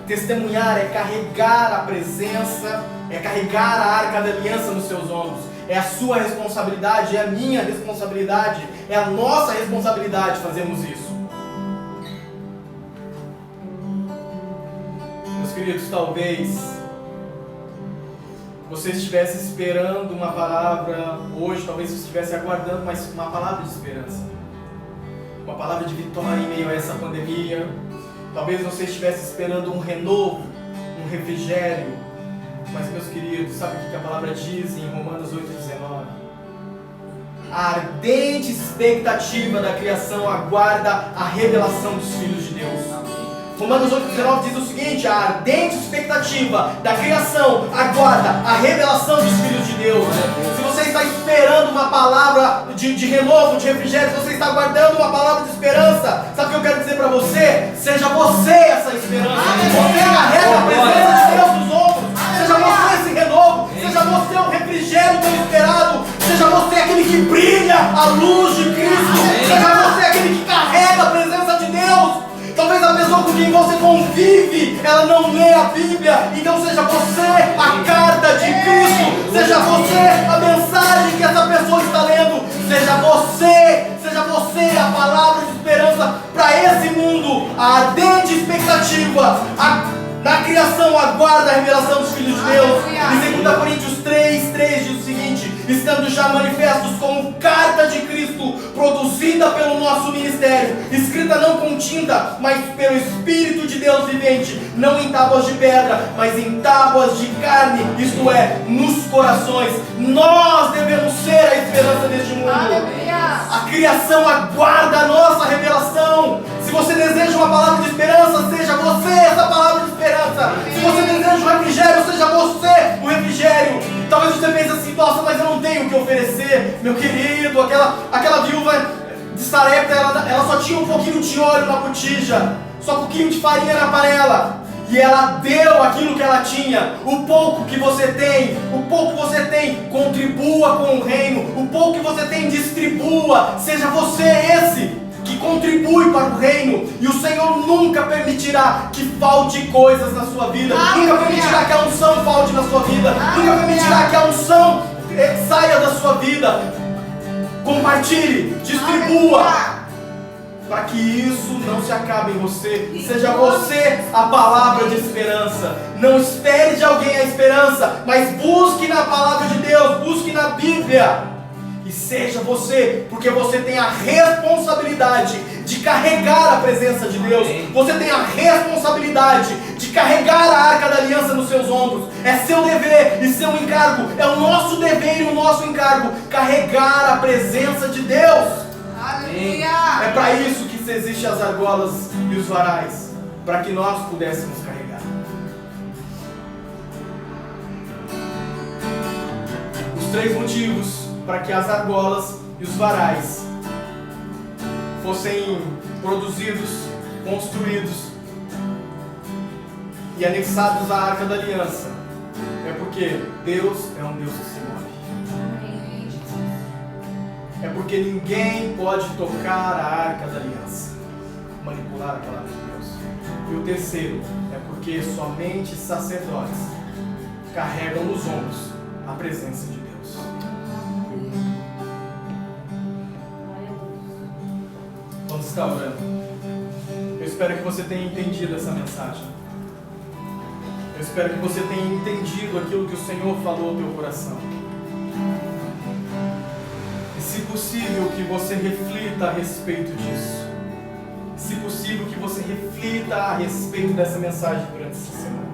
Testemunhar é carregar a presença, é carregar a arca da aliança nos seus ombros. É a sua responsabilidade, é a minha responsabilidade, é a nossa responsabilidade fazermos isso. Meus queridos, talvez você estivesse esperando uma palavra hoje, talvez você estivesse aguardando uma palavra de esperança, uma palavra de vitória em meio a essa pandemia. Talvez você estivesse esperando um renovo, um refrigério. Mas, meus queridos, sabe o que a palavra diz em Romanos 8,19? A ardente expectativa da criação aguarda a revelação dos filhos de Deus. Romanos 8,19 diz o seguinte: a ardente expectativa da criação aguarda a revelação dos filhos de Deus. Se você está esperando uma palavra de renovo, de refrigério, se você está aguardando uma palavra de esperança, sabe o que eu quero dizer para você? Seja você essa esperança. Você carrega a presença de Deus nos ombros. Seja você esse renovo, seja você o refrigério tão esperado, seja você aquele que brilha a luz de Cristo, seja você aquele que carrega a presença de Deus. Talvez a pessoa com quem você convive, ela não lê a Bíblia, então seja você a carta de Cristo, seja você a mensagem que essa pessoa está lendo, seja você a palavra de esperança para esse mundo. A ardente expectativa na criação aguarda a revelação dos filhos de Deus. Em 2 Coríntios 3:3 diz o seguinte: estando já manifestos como carta de Cristo, produzida pelo nosso ministério, escrita não com tinta, mas pelo Espírito de Deus vivente, não em tábuas de pedra, mas em tábuas de carne, isto é, nos corações. Nós devemos ser a esperança deste mundo. A criação aguarda a nossa revelação. Se você deseja uma palavra de esperança, seja você essa palavra de esperança. Se você deseja um refrigério, seja você o refrigério. Talvez você pense assim: nossa, mas eu não tenho o que oferecer, meu querido. Aquela viúva de Sarepta, ela só tinha um pouquinho de óleo na botija, só um pouquinho de farinha na panela, e ela deu aquilo que ela tinha. O pouco que você tem, contribua com o reino. O pouco que você tem, distribua. Seja você esse que contribui para o reino, e o Senhor nunca permitirá que falte coisas na sua vida. Nunca permitirá que a unção falte na sua vida. Nunca permitirá que a unção saia da sua vida. Compartilhe, distribua, para que isso não se acabe em você. Seja você a palavra de esperança. Não espere de alguém a esperança, mas busque na palavra de Deus, busque na Bíblia. E seja você, porque você tem a responsabilidade de carregar a presença de Deus. Você tem a responsabilidade de carregar a arca da aliança nos seus ombros. É seu dever e seu encargo. É o nosso dever e o nosso encargo carregar a presença de Deus. Aleluia. É para isso que existem as argolas e os varais, para que nós pudéssemos carregar. Os 3 motivos para que as argolas e os varais fossem produzidos, construídos e anexados à Arca da Aliança é porque Deus é um Deus que se move. É porque ninguém pode tocar a Arca da Aliança, manipular a palavra de Deus. E o terceiro é porque somente sacerdotes carregam nos ombros a presença de Deus. Vamos estar orando. Eu espero que você tenha entendido essa mensagem. Eu espero que você tenha entendido aquilo que o Senhor falou ao teu coração. E se possível que você reflita a respeito disso. Se possível que você reflita a respeito dessa mensagem durante essa semana.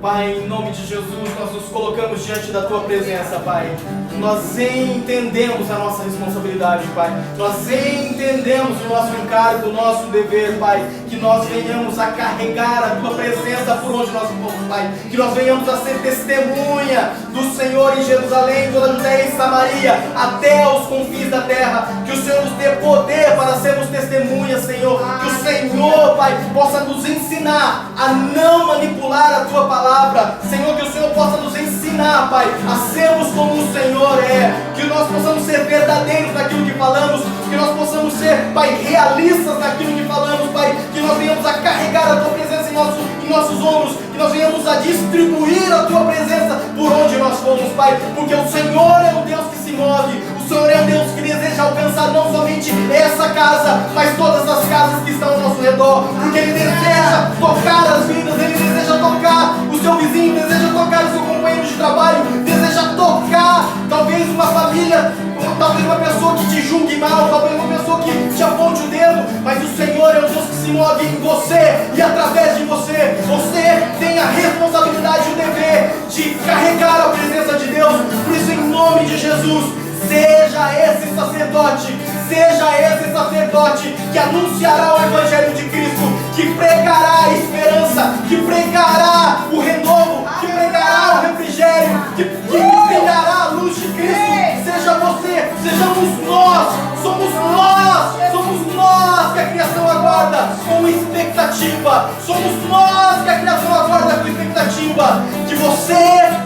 Pai, em nome de Jesus, nós nos colocamos diante da Tua presença, Pai. Nós entendemos a nossa responsabilidade, Pai. Nós entendemos o nosso encargo, o nosso dever, Pai. Que nós venhamos a carregar a Tua presença por onde nós formos, Pai. Que nós venhamos a ser testemunha do Senhor em Jerusalém, toda a Judéia e Samaria, até os confins da terra. Que o Senhor nos dê poder para sermos testemunhas, Senhor. Que o Senhor, Pai, possa nos ensinar a não manipular a Tua palavra. Senhor, que o Senhor possa nos ensinar, Pai, a sermos como o Senhor é. Que nós possamos ser verdadeiros naquilo que falamos. Que nós possamos ser, Pai, realistas naquilo que falamos, Pai. Que nós venhamos a carregar a Tua presença em nossos ombros. Que nós venhamos a distribuir a Tua presença por onde nós formos, Pai. Porque o Senhor é um Deus que se move. O Senhor é um Deus que deseja alcançar não somente essa casa, mas todas as casas que estão ao nosso redor. Porque Ele deseja tocar as vidas. Ele deseja tocar o seu vizinho, deseja tocar o seu companheiro de trabalho, deseja tocar talvez uma família, talvez uma pessoa que te julgue mal, talvez uma pessoa que te aponte o dedo, mas o Senhor é o Deus que se move em você e através de você. Você tem a responsabilidade e o dever de carregar a presença de Deus. Por isso, em nome de Jesus, seja esse sacerdote que anunciará o Evangelho de Cristo, que pregará a esperança, que pregará o renovo, que pregará o refrigério, que brilhará a luz de Cristo. Seja você, sejamos nós, somos nós que a criação aguarda com expectativa. Somos nós que a criação aguarda com expectativa. Que você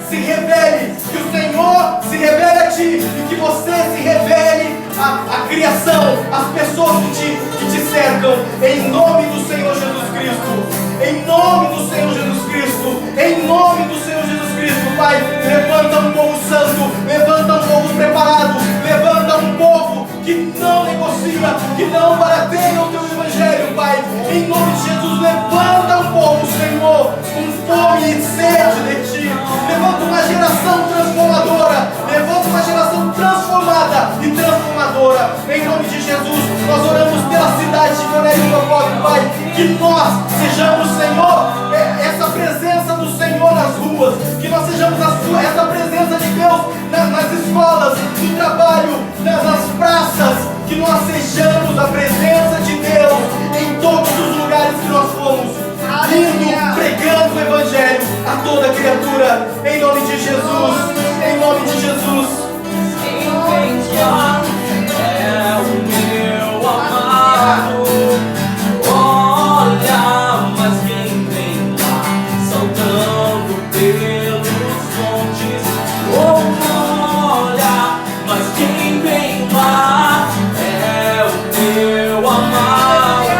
se revele, que o Senhor se revele a ti e que você se revele à criação, às pessoas que te cercam. Em nome do Senhor Jesus Cristo. Em nome do Senhor Jesus Cristo. Em nome do Senhor Jesus Cristo, Pai. Levanta um povo santo, levanta um povo preparado, levanta um povo que não negocia, que não barateia o Teu Evangelho, Pai. Em nome de Jesus, levanta um povo, Senhor, com fome e sede de Ti. Levanta uma geração transformadora, levanta uma geração transformada e transformadora. criatura. Em nome de Jesus, nós oramos pela cidade de Cornélio Procópio, Pai, que nós sejamos, Senhor, essa presença do Senhor nas ruas, que nós sejamos essa presença de Deus nas escolas, no trabalho, nas praças, que nós sejamos a presença de Deus em todos os lugares que nós fomos, indo, pregando o Evangelho a toda criatura, em nome de Jesus, em nome de Jesus. Quem vem lá é o meu amado. Olha, mas quem vem lá saltando pelos montes. Oh, olha, mas quem vem lá é o meu amado.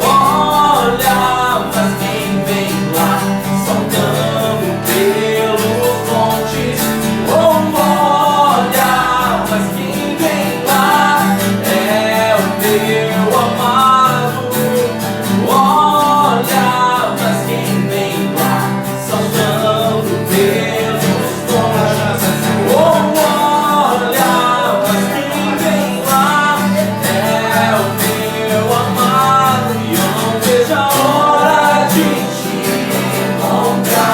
Olha, mas quem vem lá saltando pelos montes. Oh, olha, mas quem vem lá é o meu amado. Olha, mas quem vem lá saltando pelos montes. Oh, olha, mas quem vem lá é o meu amado. E eu não vejo a hora de te encontrar.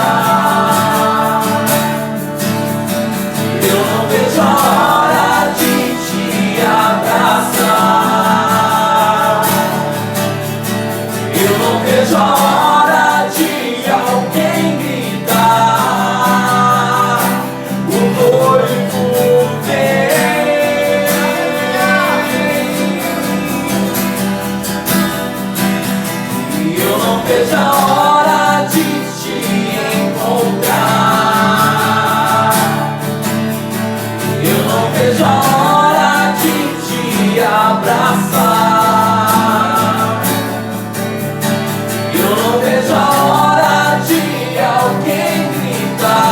Eu não vejo a hora de te abraçar. Eu não vejo a hora de alguém gritar: o noivo vem. E eu não vejo a hora de te encontrar. Eu não vejo a hora de te abraçar. Eu não vejo a hora de alguém gritar: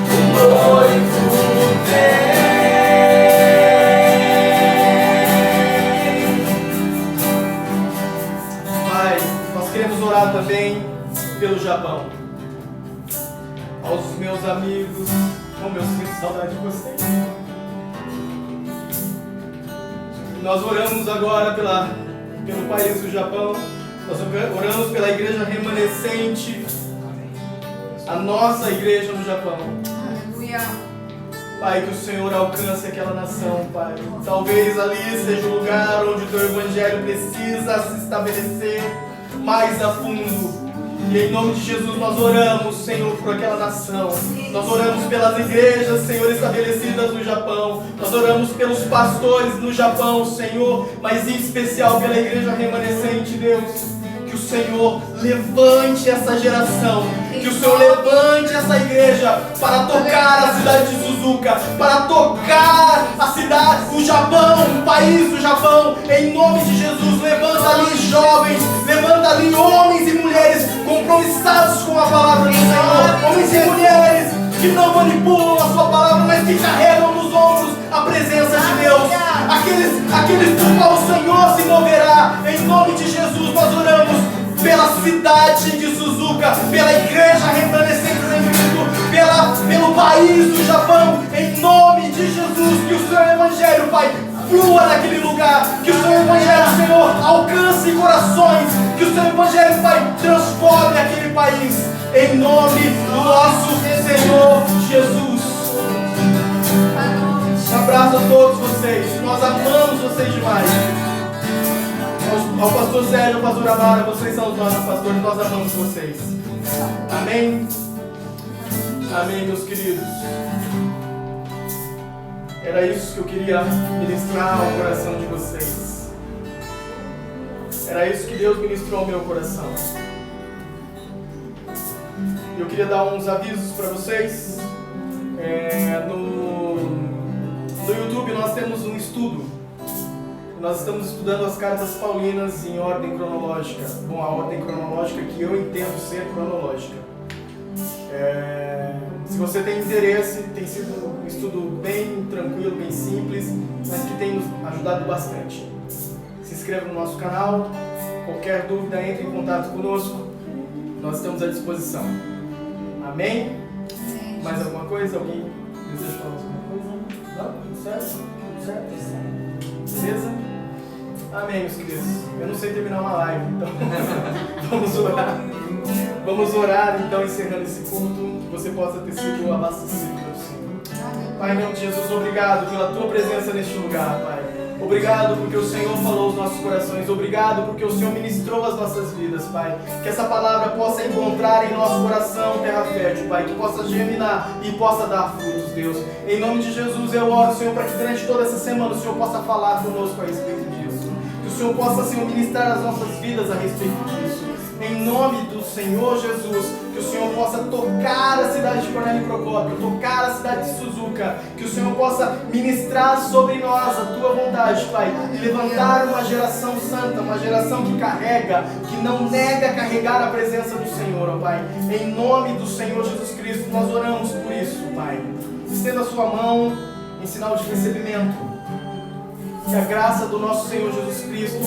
o noivo vem. Pai, nós queremos orar também pelo Japão. Aos meus amigos, como eu sinto saudade de vocês. Nós oramos agora pelo país do Japão. Nós oramos pela igreja remanescente, a nossa igreja no Japão. Aleluia. Pai, que o Senhor alcance aquela nação, Pai. Talvez ali seja o lugar onde o Teu Evangelho precisa se estabelecer mais a fundo. E em nome de Jesus nós oramos, Senhor, por aquela nação. Nós oramos pelas igrejas, Senhor, estabelecidas no Japão. Nós oramos pelos pastores no Japão, Senhor, mas em especial pela igreja remanescente, Deus. Que o Senhor levante essa geração, que o Senhor levante essa igreja para tocar a cidade de Suzuka, para tocar a cidade, o Japão, o país do Japão, em nome de Jesus. Levanta ali jovens, levanta ali homens e mulheres compromissados com a palavra do Senhor, homens e mulheres que não manipulam a sua palavra, mas que carregam nos ombros a presença de Deus. Aqueles por qual o Senhor se moverá. Em nome de Jesus nós oramos pela cidade de Suzuka, pela igreja remanescente em Cristo, pelo país do Japão. Em nome de Jesus, que o Seu Evangelho, Pai, flua naquele lugar. Que o Seu Evangelho, Senhor, alcance corações. Que o Seu Evangelho, Pai, transforme aquele país. Em nome do nosso Senhor Jesus. Um abraço a todos vocês. Nós amamos vocês demais. Ao pastor Sérgio, ao pastor Amara, vocês são os nossos pastores. Nós amamos vocês. Amém? Amém, meus queridos. Era isso que eu queria ministrar ao coração de vocês. Era isso que Deus ministrou ao meu coração. Eu queria dar uns avisos para vocês. No YouTube nós temos um estudo. Nós estamos estudando as cartas paulinas em ordem cronológica. Bom, a ordem cronológica que eu entendo ser cronológica. Se você tem interesse, tem sido um estudo bem tranquilo, bem simples, mas que tem nos ajudado bastante. Se inscreva no nosso canal. Qualquer dúvida, entre em contato conosco. Nós estamos à disposição. Amém? Mais alguma coisa? Alguém deseja falar alguma coisa? Não? Tudo certo? Tudo certo? Beleza? Amém, meus queridos. Eu não sei terminar uma live, então vamos orar. Vamos orar, então, encerrando esse culto, que você possa ter sido abastecido pelo Senhor. Pai, em nome de Jesus, obrigado pela Tua presença neste lugar, Pai. Obrigado porque o Senhor falou aos nossos corações. Obrigado porque o Senhor ministrou as nossas vidas, Pai. Que essa palavra possa encontrar em nosso coração terra fértil, Pai. Que possa germinar e possa dar frutos, Deus. Em nome de Jesus eu oro, Senhor, para que durante toda essa semana o Senhor possa falar conosco a respeito disso. Que o Senhor possa, Senhor, ministrar as nossas vidas a respeito disso. Em nome do Senhor Jesus, que o Senhor possa tocar a cidade de Cornélio Procópio, tocar a cidade de Suzuka, que o Senhor possa ministrar sobre nós a Tua vontade, Pai, e levantar uma geração santa, uma geração que carrega, que não nega carregar a presença do Senhor, ó Pai. Em nome do Senhor Jesus Cristo, nós oramos por isso, Pai. Estenda a sua mão em sinal de recebimento. Que a graça do nosso Senhor Jesus Cristo,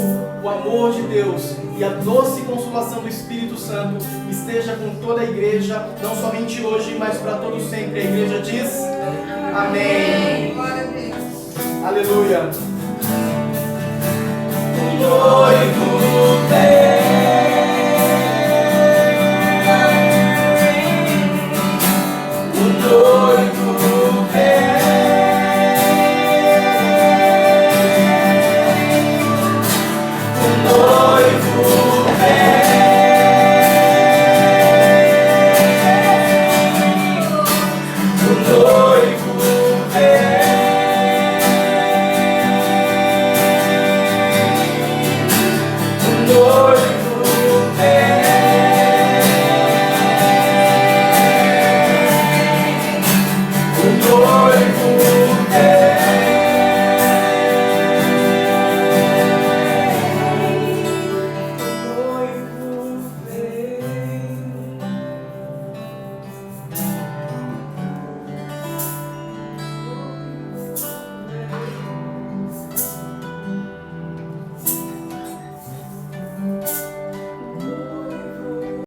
o amor de Deus e a doce consolação do Espírito Santo esteja com toda a igreja, não somente hoje, mas para todo sempre. A igreja diz: Amém. Glória a Deus. Aleluia.